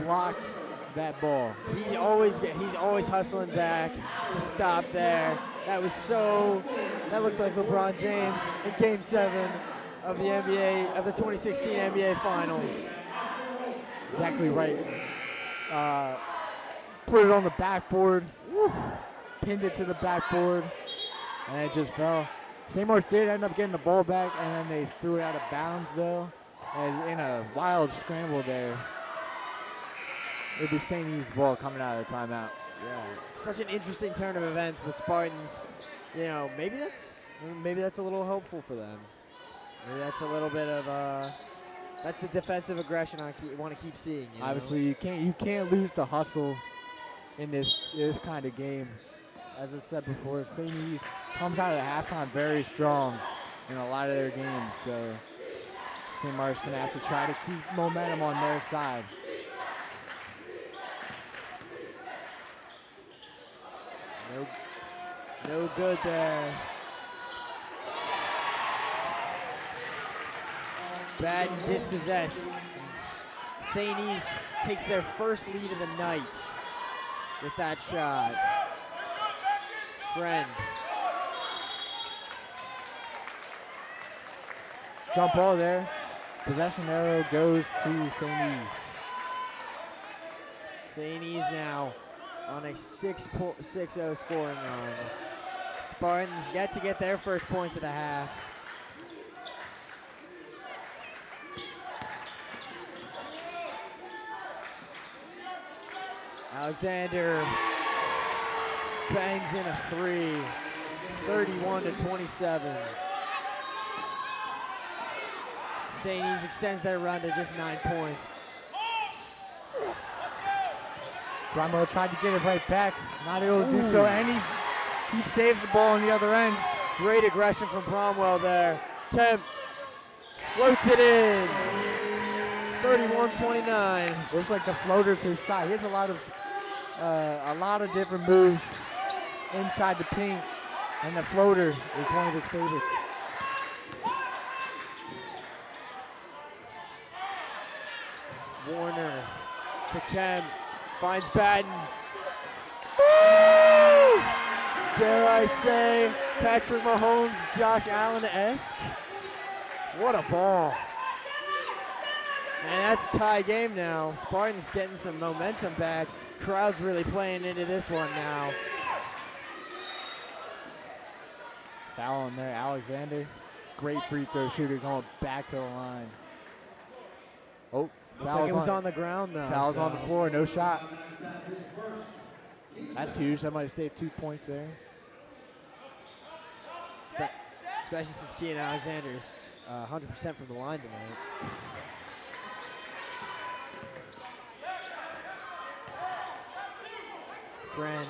blocked that ball. He's always hustling back to stop there. That looked like LeBron James in Game 7 of the NBA, of the 2016 NBA Finals. Exactly right. Put it on the backboard, pinned it to the backboard, and it just fell. St. Mark's did end up getting the ball back, and then they threw it out of bounds, though, as in a wild scramble there. It'd be St. E's ball coming out of the timeout. Yeah, such an interesting turn of events with Spartans. You know, maybe that's a little hopeful for them. Maybe that's a little bit of that's the defensive aggression I want to keep seeing. You know? Obviously, you can't lose the hustle in this kind of game. As I said before, St. E's comes out at halftime very strong in a lot of their games. So St. Mark's gonna have to try to keep momentum on their side. No good there. Bad and dispossessed. St. E's takes their first lead of the night with that shot. Friend. Jump ball there. Possession arrow goes to St. E's. St. E's now on a 6-0 scoring run. Spartans yet to get their first points of the half. Alexander bangs in a three, 31-27. St. E's extends their run to just 9 points. Bromwell tried to get it right back, not able to do so, and he saves the ball on the other end. Great aggression from Bromwell there. Kemp floats it in, 31-29. Looks like the floater's his shot. He has a lot of different moves inside the paint, and the floater is one of his favorites. Warner to Kemp, finds Batten. Woo! Dare I say, Patrick Mahomes, Josh Allen-esque. What a ball. And that's a tie game now. Spartans getting some momentum back. Crowd's really playing into this one now. Foul in there, Alexander. Great free throw shooter going back to the line. Oh, looks like it was on the ground though. Foul's on the floor, no shot. That's huge. That might have saved 2 points there. Especially since Kean Alexander's 100% from the line tonight. Friend.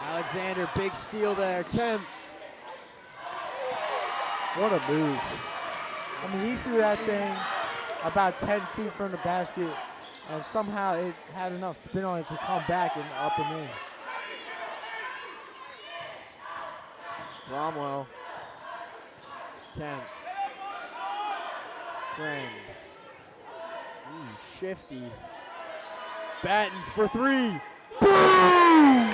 Alexander, big steal there. Kemp. What a move. I mean, he threw that thing about 10 feet from the basket, and somehow it had enough spin on it to come back and up and in. Bromwell. Kemp. Friend. Shifty. Batten for three. Boom!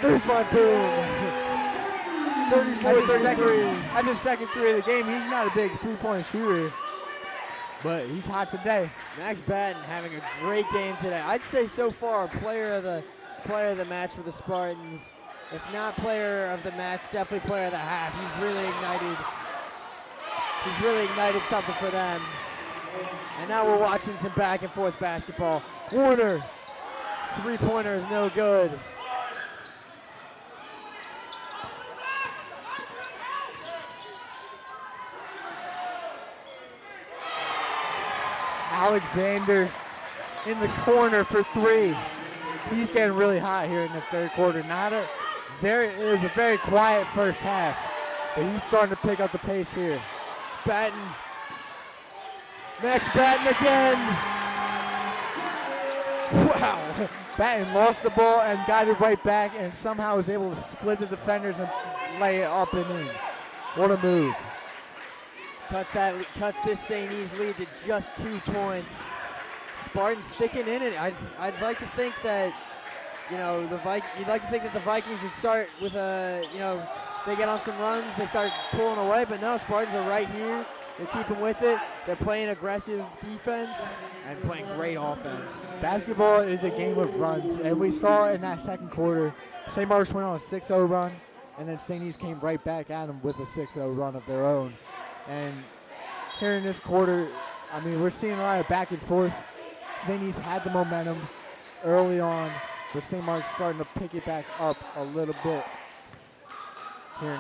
There's my boom. 34-33. That's his second three of the game. He's not a big three-point shooter, but he's hot today. Max Batten having a great game today. I'd say so far player of the match for the Spartans. If not player of the match, definitely player of the half. He's really ignited something for them. And now we're watching some back and forth basketball. Warner, three-pointer is no good. Alexander in the corner for three. He's getting really hot here in this third quarter. It was a very quiet first half, but he's starting to pick up the pace here. Batten. Max Batten again. Wow. Batten lost the ball and got it right back and somehow was able to split the defenders and lay it up and in. What a move. Cuts this St. E's lead to just 2 points. Spartans sticking in it. I'd like to think that, you'd like to think that the Vikings would start with they get on some runs, they start pulling away, but no, Spartans are right here. They're keeping with it. They're playing aggressive defense and playing great offense. Basketball is a game of runs, and we saw in that second quarter, St. Mark's went on a 6-0 run, and then St. E's came right back at them with a 6-0 run of their own. And here in this quarter, I mean, we're seeing a lot of back and forth. St. E's had the momentum early on, but St. Mark's starting to pick it back up a little bit here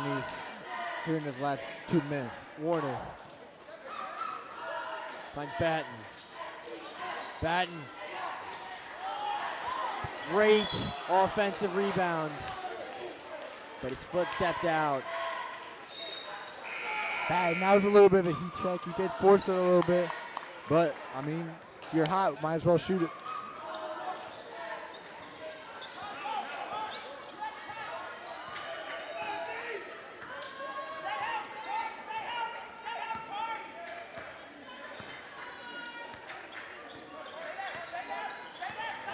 in this last 2 minutes. Warner finds Batten. Batten. Great offensive rebound, but his foot stepped out. Batten, that was a little bit of a heat check. He did force it a little bit, but I mean, you're hot, might as well shoot it.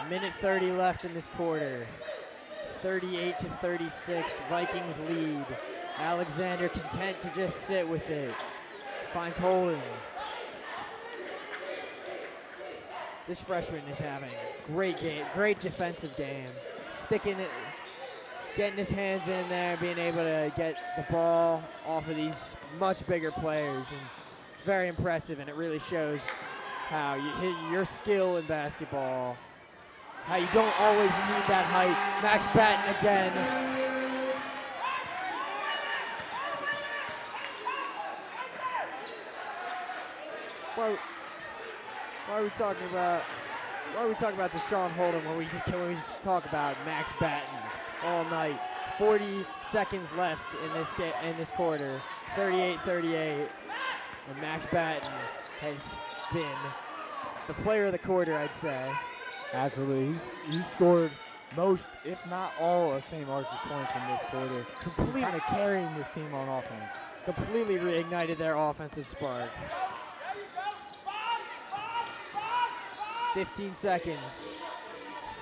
Minute 30 left in this quarter. 38-36, Vikings lead. Alexander content to just sit with it. Finds Holden. This freshman is having a great game, great defensive game. Sticking it, getting his hands in there, being able to get the ball off of these much bigger players. And it's very impressive, and it really shows how you hit your skill in basketball, how you don't always need that height. Max Batten again. Why are we talking about Deshaun Holden when we just talk about Max Batten all night? 40 seconds left in this quarter, 38-38, and Max Batten has been the player of the quarter, I'd say. Absolutely, he's scored most, if not all, of St. Mark's points in this quarter. He's kind of carrying this team on offense. Completely reignited their offensive spark. 15 seconds.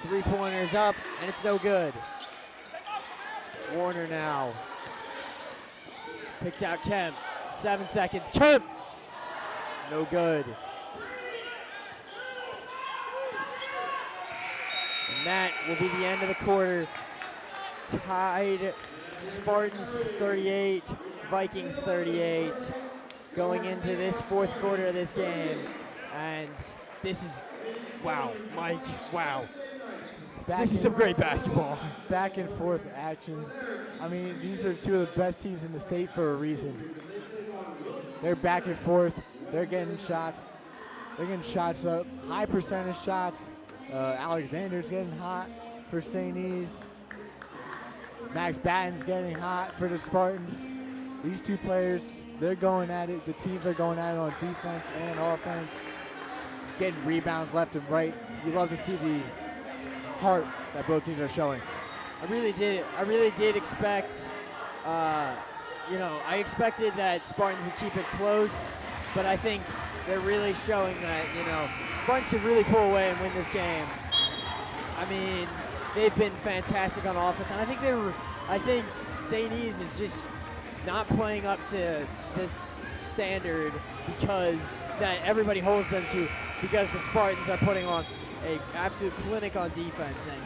3-pointers up, and it's no good. Warner now. Picks out Kemp. 7 seconds. Kemp! No good. And that will be the end of the quarter. Tied Spartans 38, Vikings 38. Going into this fourth quarter of this game. And this is, wow, Mike, wow. This is some great basketball. Back and forth action. I mean, these are two of the best teams in the state for a reason. They're back and forth. They're getting shots. They're getting shots up. High percentage shots. Alexander's getting hot for St. E's. Max Batten's getting hot for the Spartans. These two players, they're going at it. The teams are going at it on defense and offense. Getting rebounds left and right. You love to see the heart that both teams are showing. I really did expect, I expected that Spartans would keep it close, but I think they're really showing that, Spartans can really pull away and win this game. I mean, they've been fantastic on offense, and I think St. E's is just not playing up to this standard because that everybody holds them to, because the Spartans are putting on an absolute clinic on defense, and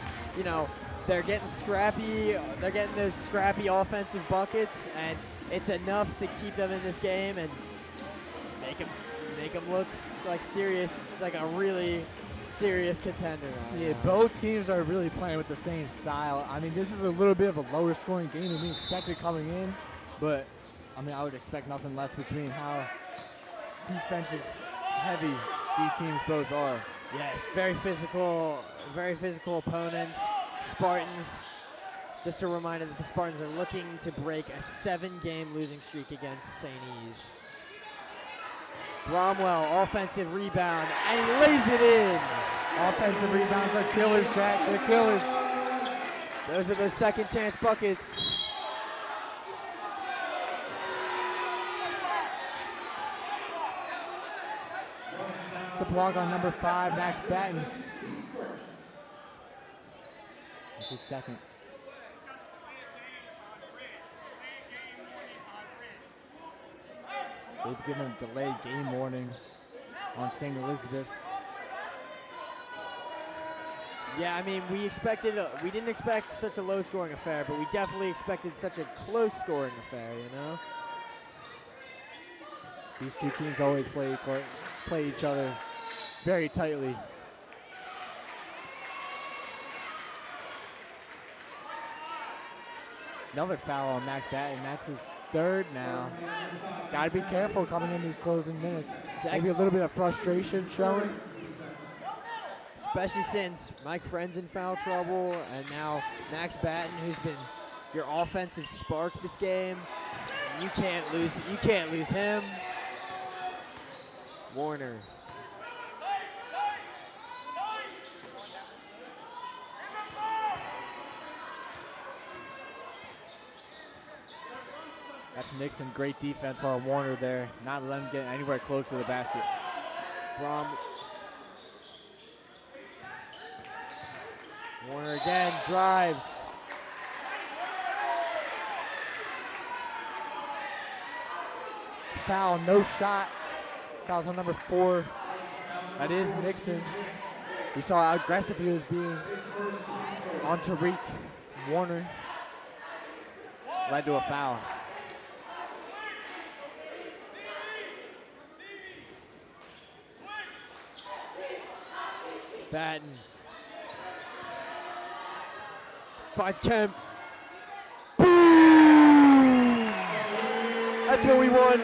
they're getting scrappy. They're getting those scrappy offensive buckets, and it's enough to keep them in this game and make them look like a really serious contender. Yeah, both teams are really playing with the same style. I mean, this is a little bit of a lower scoring game than we expected coming in, but I mean, I would expect nothing less between how defensive heavy these teams both are. Yes, very physical opponents. Spartans, just a reminder that the Spartans are looking to break a 7-game losing streak against St. E's. Bromwell, offensive rebound, and he lays it in. Offensive rebounds are killers, Jack. They're killers. Those are those second chance buckets. It's a block on number 5, Max Batten. It's his second. They've given a delayed game warning on St. Elizabeth. Yeah, I mean, we didn't expect such a low-scoring affair, but we definitely expected such a close-scoring affair, These two teams always play each other very tightly. Another foul on Max Batten. That's his third now. Got to be careful coming in these closing minutes. Maybe a little bit of frustration showing. Especially since Mike Friend's in foul trouble, and now Max Batten, who's been your offensive spark this game. You can't lose him. Warner. That's Nixon, great defense on Warner there. Not letting him get anywhere close to the basket. Warner again, drives. Foul, no shot. Foul's on number 4. That is Nixon. We saw how aggressive he was being on Tariq. Warner led to a foul. Batten. Finds Kemp. Boom! That's what we want.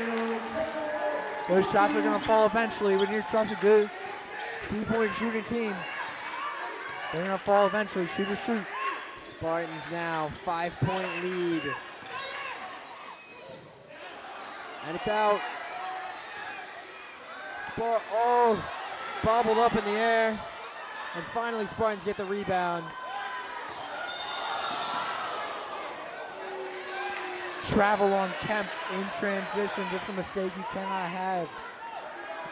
Those shots are going to fall eventually when you're such a good three-point shooting team. They're going to fall eventually. Shoot or shoot. Spartans now 5-point lead. And it's out. Bobbled up in the air. And finally Spartans get the rebound. Travel on Kemp in transition, just a mistake you cannot have.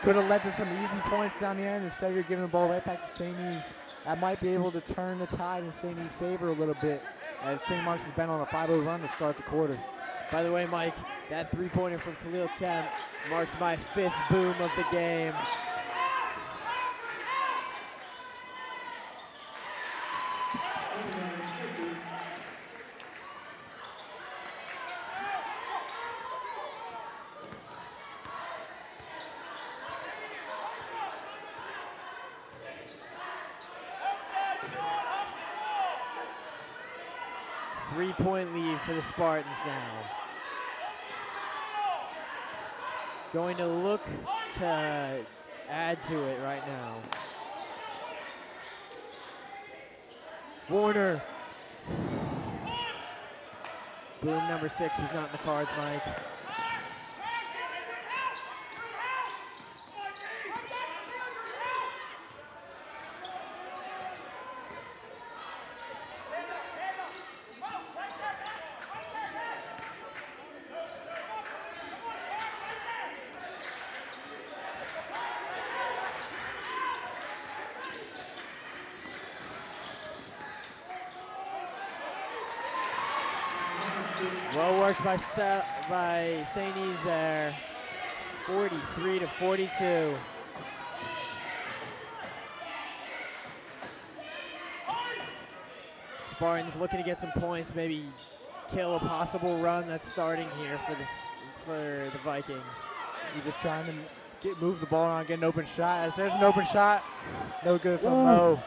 Could have led to some easy points down the end. Instead, you're giving the ball right back to St. E's. That might be able to turn the tide in St. E's favor a little bit, as St. Mark's has been on a 5-0 run to start the quarter. By the way, Mike, that three-pointer from Khalil Kemp marks my 5th boom of the game. Three-point lead for the Spartans now. Going to look to add to it right now. Warner. Boom number 6 was not in the cards, Mike. Well worked by St. E's there. 43-42. Spartans looking to get some points, maybe kill a possible run that's starting here for the Vikings. You're just trying to move the ball around, get an open shot. As there's an open shot, no good from Mo.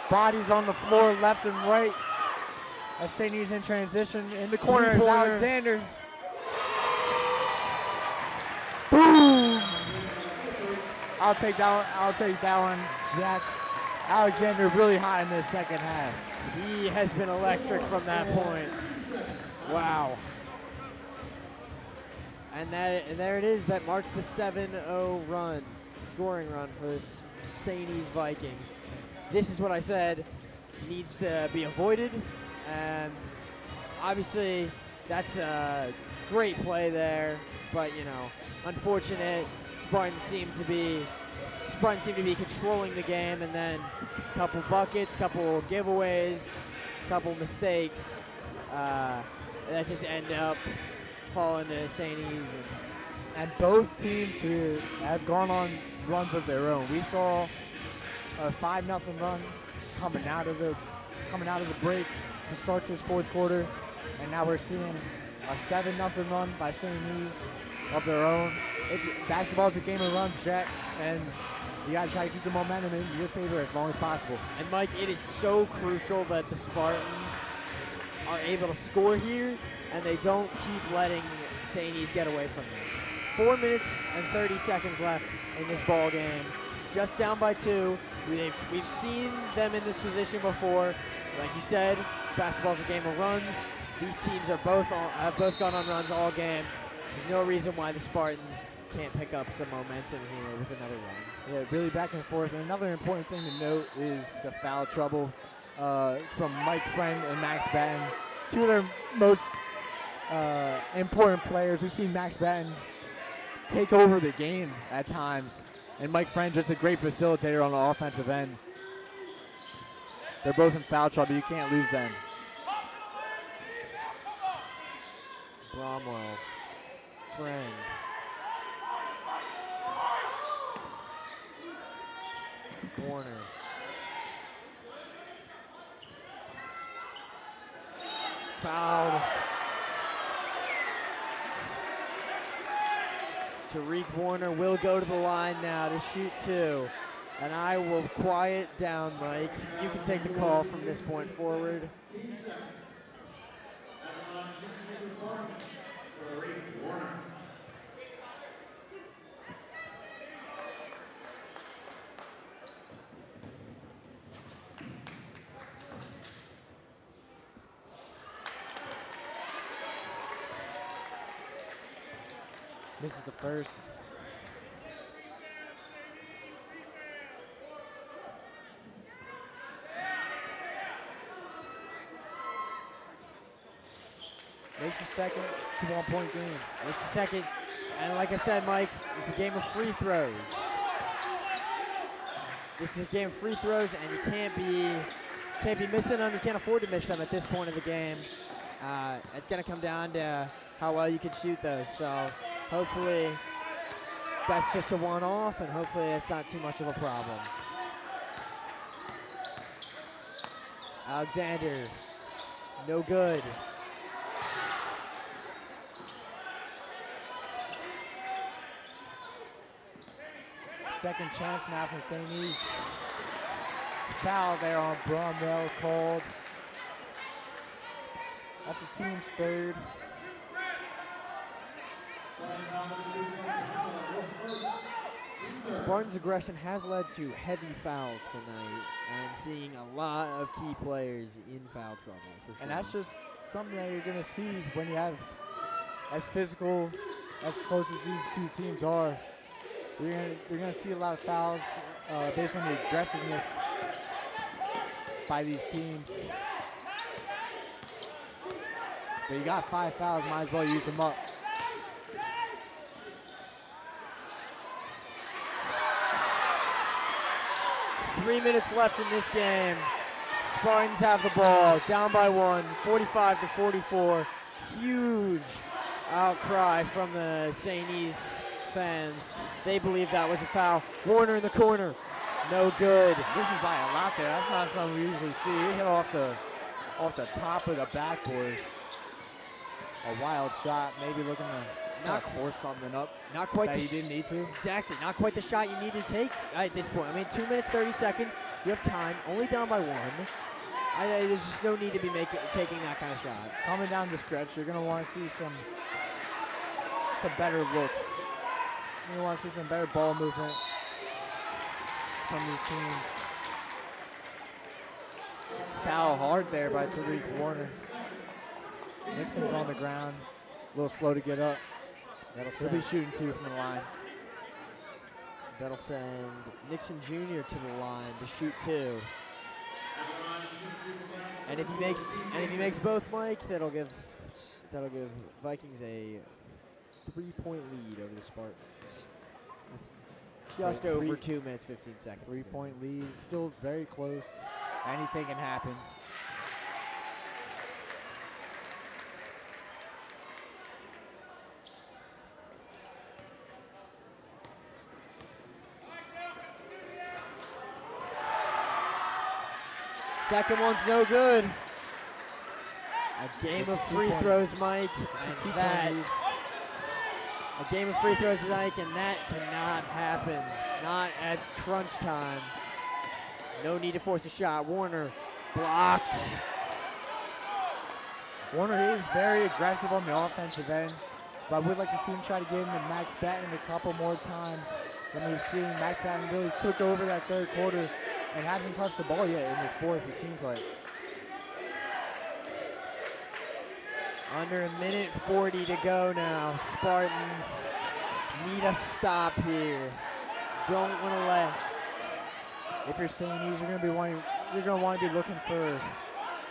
Bodies on the floor, left and right. As St. E's in transition. In the corner is Alexander. Boom! I'll take that one, Jack. Alexander really hot in this second half. He has been electric from that point. Wow. And there it is. That marks the 7-0 run, scoring run for this St. E's Vikings. This is what I said needs to be avoided, and obviously that's a great play there, but you know, unfortunate. Spartans seem to be controlling the game, and then a couple buckets, couple giveaways, couple mistakes that just end up falling to St. E's. And both teams here have gone on runs of their own. We saw a 5-0 run coming out of the break to start this fourth quarter, and now we're seeing a 7-0 run by St. E's of their own. Basketball's a game of runs, Jack, and you gotta try to keep the momentum in your favor as long as possible. And Mike, it is so crucial that the Spartans are able to score here, and they don't keep letting St. E's get away from them. 4 minutes and 30 seconds left in this ball game. Just down by 2. We've seen them in this position before. Like you said, basketball's a game of runs. These teams have both gone on runs all game. There's no reason why the Spartans can't pick up some momentum here with another run. Yeah, really back and forth. And another important thing to note is the foul trouble from Mike Friend and Max Batten. Two of their most important players. We've seen Max Batten take over the game at times. And Mike Friend just a great facilitator on the offensive end. They're both in foul trouble. You can't lose them. Bromwell. Friend. Warner. Fouled. Tariq Warner will go to the line now to shoot 2. And I will quiet down, Mike. You can take the call from this point forward. Misses the first. Makes a second, 2-1-point game. Makes a second, and like I said, Mike, it's a game of free throws. This is a game of free throws, and you can't be missing them. You can't afford to miss them at this point of the game. It's going to come down to how well you can shoot those. So hopefully that's just a one-off, and hopefully it's not too much of a problem. Alexander, no good. Second chance now from St. E's. Foul there on Bromwell called. That's the team's third. Spartans' aggression has led to heavy fouls tonight and seeing a lot of key players in foul trouble, for sure. And that's just something that you're going to see when you have as physical, as close as these two teams are. You're gonna see a lot of fouls based on the aggressiveness by these teams. But you got 5 fouls, might as well use them up. Three minutes left in this game. Spartans have the ball, down by 1, 45-44. Huge outcry from the St. E's fans. They believe that was a foul. Warner in the corner, no good. This is by a lot there. That's not something we usually see. He hit off the top of the backboard. A wild shot, maybe looking to Not force something up Not quite that the he didn't need to. Exactly, not quite the shot you need to take at this point. I mean, 2 minutes, 30 seconds. You have time, only down by 1. There's just no need to be taking that kind of shot. Coming down the stretch, you're gonna want to see some better looks. You want to see some better ball movement from these teams. Foul hard there by Tariq Warner. Nixon's on the ground, a little slow to get up. He'll be shooting 2 from the line. That'll send Nixon Jr. to the line to shoot 2. And if he makes both, Mike, that'll give Vikings a 3-point lead over the Spartans. Just over 2 minutes, 15 seconds. 3-point lead, still very close. Anything can happen. Second one's no good. A game of free throws, Mike. A game of free throws tonight, and that cannot happen. Not at crunch time. No need to force a shot. Warner blocked. Warner is very aggressive on the offensive end, but I would like to see him try to get into Max Batten a couple more times than we've seen. Max Batten really took over that third quarter and hasn't touched the ball yet in this fourth, it seems like. Under a minute 40 to go now. Spartans need a stop here. Don't want to let. If you're St. E's, you're gonna want to be looking for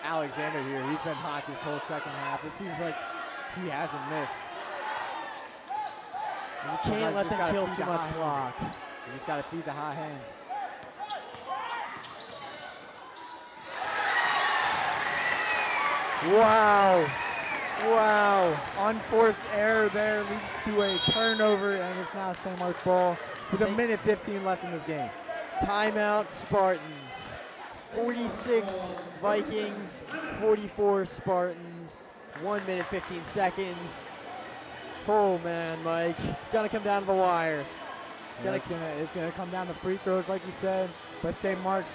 Alexander here. He's been hot this whole second half. It seems like he hasn't missed. And you can't let them kill too much clock. You just got to feed the hot hand. Wow. Wow. Unforced error there leads to a turnover, and it's now St. Mark's ball with a minute 15 left in this game. Timeout Spartans. 46 Vikings, 44 Spartans. 1 minute 15 seconds. Oh man, Mike, it's gonna come down to the wire. It's gonna come down to free throws, like you said. But St. Mark's,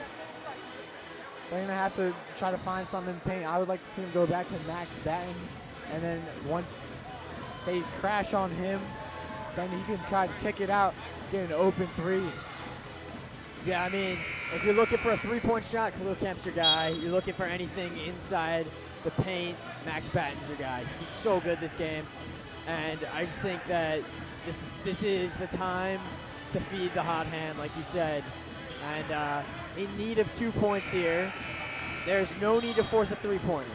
they're gonna have to try to find something in paint. I would like to see him go back to Max Batten, and then once they crash on him, then he can try to kick it out, get an open three. Yeah, I mean, if you're looking for a three-point shot, Khalil Kemp's your guy. You're looking for anything inside the paint, Max Batten's your guy. He's been so good this game, and I just think that this is the time to feed the hot hand, like you said. And in need of 2 points here. There's no need to force a three-pointer.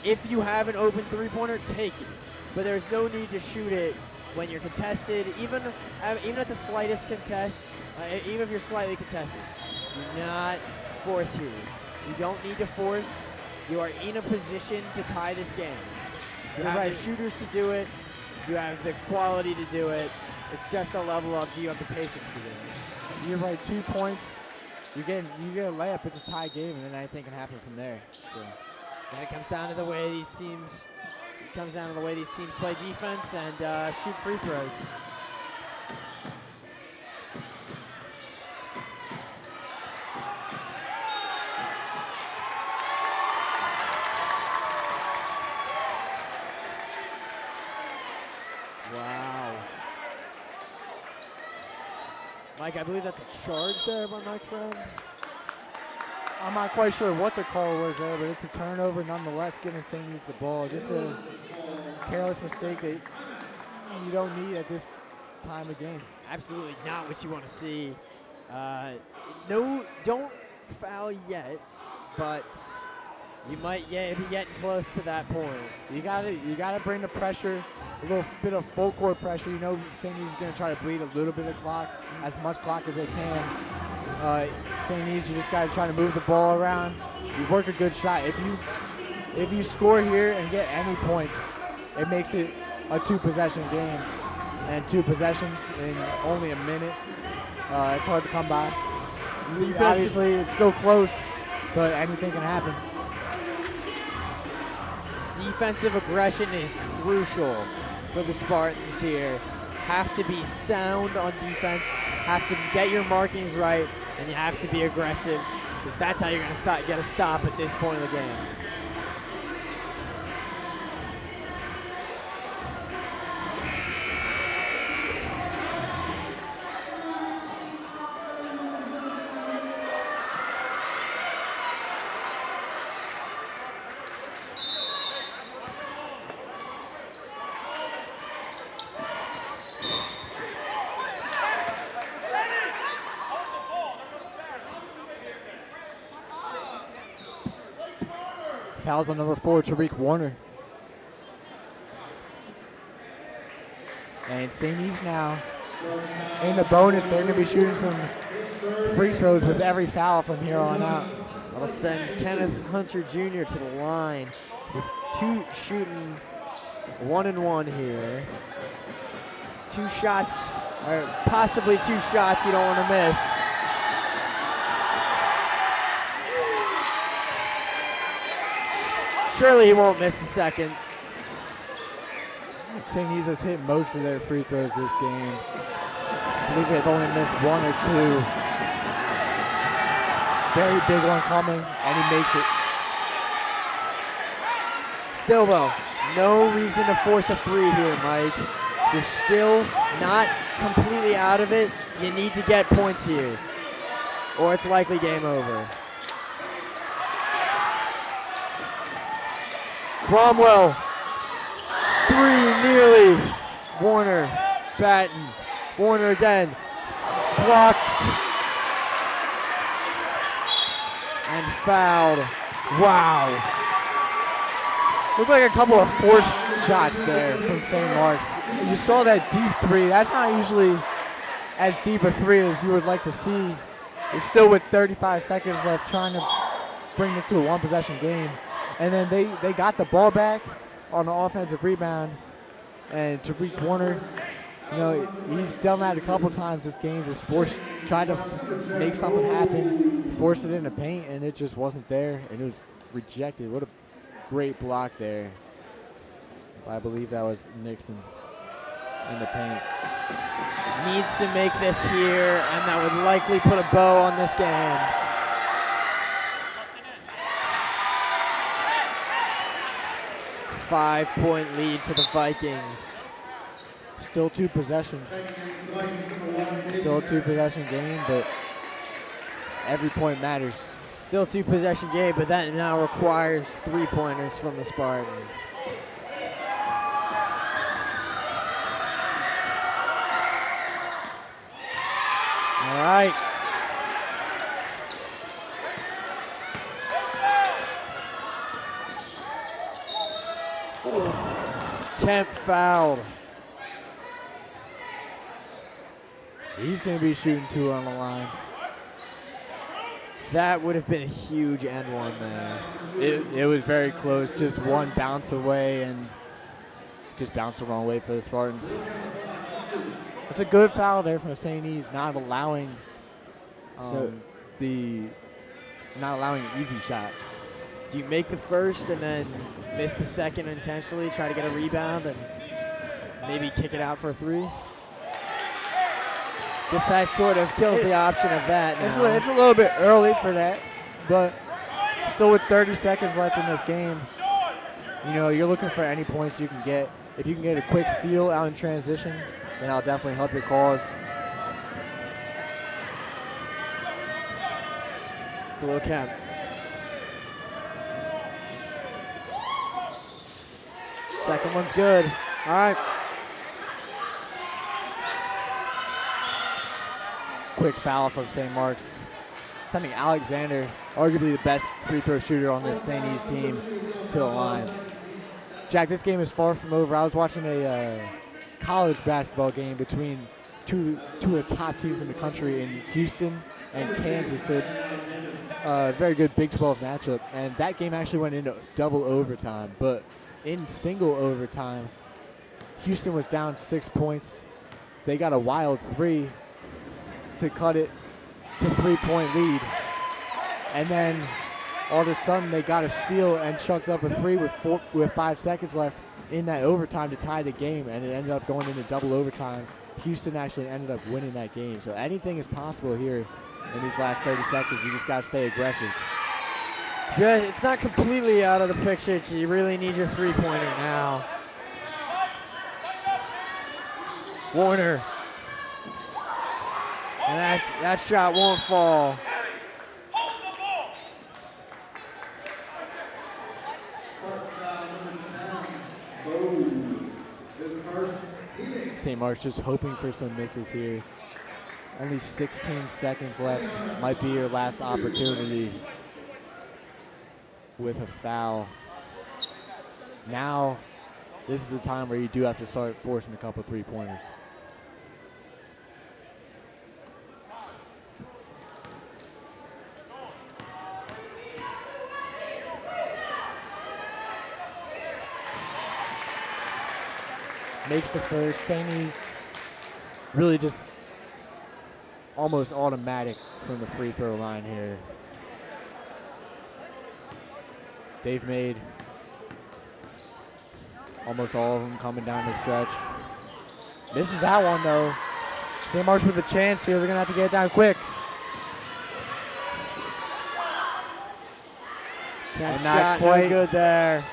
If you have an open three-pointer, take it. But there's no need to shoot it when you're contested, even at the slightest contest, even if you're slightly contested. Do not force here. You don't need to force. You are in a position to tie this game. You have the shooters to do it. You have the quality to do it. It's just a level of, do you have the patience to do it? You're right, 2 points. You get a layup, it's a tie game, and then anything can happen from there. So then it comes down to the way these teams play defense and shoot free throws. Wow. Mike, I believe that's a charge there by Mike Friend. I'm not quite sure what the call was there, but it's a turnover nonetheless, giving St. Needs the ball. Just a careless mistake that you don't need at this time of game. Absolutely not what you want to see. No, don't foul yet, but you might be getting close to that point. You gotta bring the pressure, a little bit of full court pressure. You know St. Needs is gonna try to bleed a little bit of clock, as much clock as they can. St. Needs, you just gotta try to move the ball around. You work a good shot. If you score here and get any points, it makes it a 2-possession game. And 2 possessions in only a minute, it's hard to come by. Obviously, it's still close, but anything can happen. Defensive aggression is crucial for the Spartans here. Have to be sound on defense, have to get your markings right, and you have to be aggressive, because that's how you're going to get a stop at this point of the game. Fouls on number 4, Tariq Warner. And St. Needs now in the bonus. They're going to be shooting some free throws with every foul from here on out. That'll send Kenneth Hunter Jr. to the line with 2 shooting 1-and-1 here. 2 shots, or possibly 2 shots you don't want to miss. Surely he won't miss the second. St. Needs has hit most of their free throws this game. I believe they've only missed 1 or 2. Very big one coming, and he makes it. Still though, no reason to force a 3 here, Mike. You're still not completely out of it. You need to get points here, or it's likely game over. Bromwell, 3 nearly. Warner, Batten, Warner again, blocked and fouled. Wow. Looked like a couple of forced shots there from St. Mark's. You saw that deep 3. That's not usually as deep a 3 as you would like to see. It's still with 35 seconds left, trying to bring this to a 1-possession game. And then they got the ball back on the offensive rebound. And Tariq Warner, you know, he's done that a couple times this game, just tried to make something happen, forced it in the paint, and it just wasn't there, and it was rejected. What a great block there. I believe that was Nixon in the paint. Needs to make this here, and that would likely put a bow on this game. Five-point lead for the Vikings. Still 2 possessions. Still a 2 possession game, but every point matters. Still 2 possession game, but that now requires 3-pointers from the Spartans. All right. Kemp fouled. He's going to be shooting 2 on the line. That would have been a huge and one there. It was very close, just one bounce away and just bounced the wrong way for the Spartans. It's a good foul there from St. E's, not allowing not allowing an easy shot. Do you make the first and then miss the second intentionally, try to get a rebound and maybe kick it out for a 3? Guess that sort of kills the option of that now. It's a little bit early for that, but still with 30 seconds left in this game, you know, you're looking for any points you can get. If you can get a quick steal out in transition, then I'll definitely help your cause. Hello, Kemp. Second one's good. All right. Quick foul from St. Mark's, sending Alexander, arguably the best free throw shooter on this St. E's team, to the line. Jack, this game is far from over. I was watching a college basketball game between two of the top teams in the country in Houston and Kansas. They're a very good Big 12 matchup, and that game actually went into double overtime. But in single overtime, Houston was down 6 points. They got a wild 3 to cut it to 3-point lead, and then all of a sudden they got a steal and chucked up a 3 with 5 seconds left in that overtime to tie the game, and it ended up going into double overtime. Houston actually ended up winning that game. So anything is possible here in these last 30 seconds. You just got to stay aggressive. Yeah, it's not completely out of the picture, so you really need your 3-pointer now. Warner. And that shot won't fall. St. Mark's just hoping for some misses here. Only 16 seconds left. Might be your last opportunity with a foul. Now, this is the time where you do have to start forcing a couple 3-pointers. Makes the first. St. E's really just almost automatic from the free throw line here. They've made almost all of them coming down the stretch. Misses that one though. St. Mark's with a chance here. They're gonna have to get it down quick. That And shot not no quite. good there.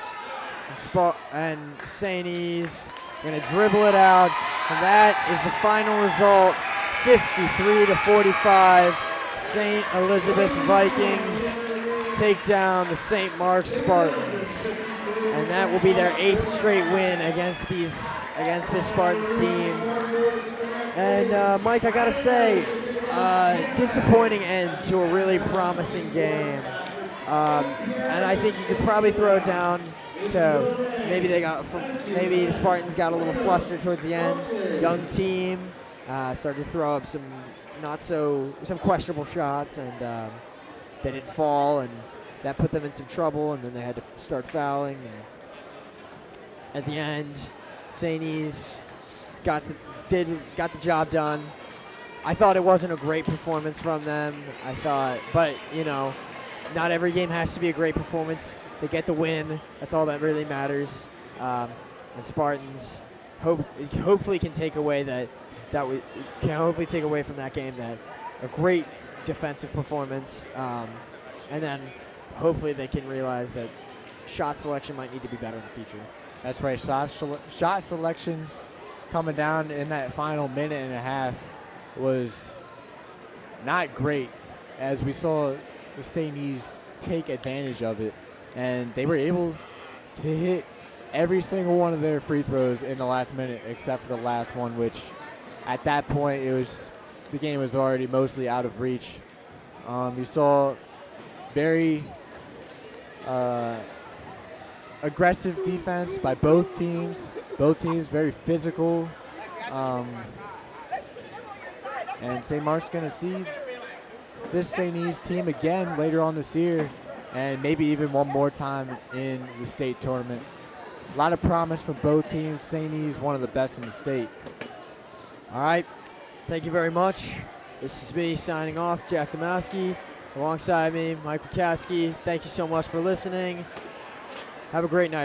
And St. E's going to dribble it out, and that is the final result, 53-45. St. Elizabeth Vikings take down the St. Mark's Spartans, and that will be their 8th straight win against this Spartans team. And Mike, I gotta say, disappointing end to a really promising game, and I think you could probably throw it down to maybe the Spartans got a little flustered towards the end. Young team started to throw up some questionable shots, and they didn't fall, and that put them in some trouble, and then they had to start fouling. And at the end, St. E's got the job done. I thought it wasn't a great performance from them. But you know, not every game has to be a great performance. They get the win. That's all that really matters. and Spartans hopefully can take away from that game that a great defensive performance, and then hopefully they can realize that shot selection might need to be better in the future. That's right. Shot selection coming down in that final minute and a half was not great, as we saw the St. E's take advantage of it, and they were able to hit every single one of their free throws in the last minute except for the last one, which at that point the game was already mostly out of reach. You saw very aggressive defense by both teams. Both teams very physical. And St. Mark's going to see this St. E's team again later on this year, and maybe even one more time in the state tournament. A lot of promise from both teams. St. E's one of the best in the state. All right. Thank you very much. This is me signing off, Jack Tomowski. Alongside me, Mike Wachowski. Thank you so much for listening. Have a great night.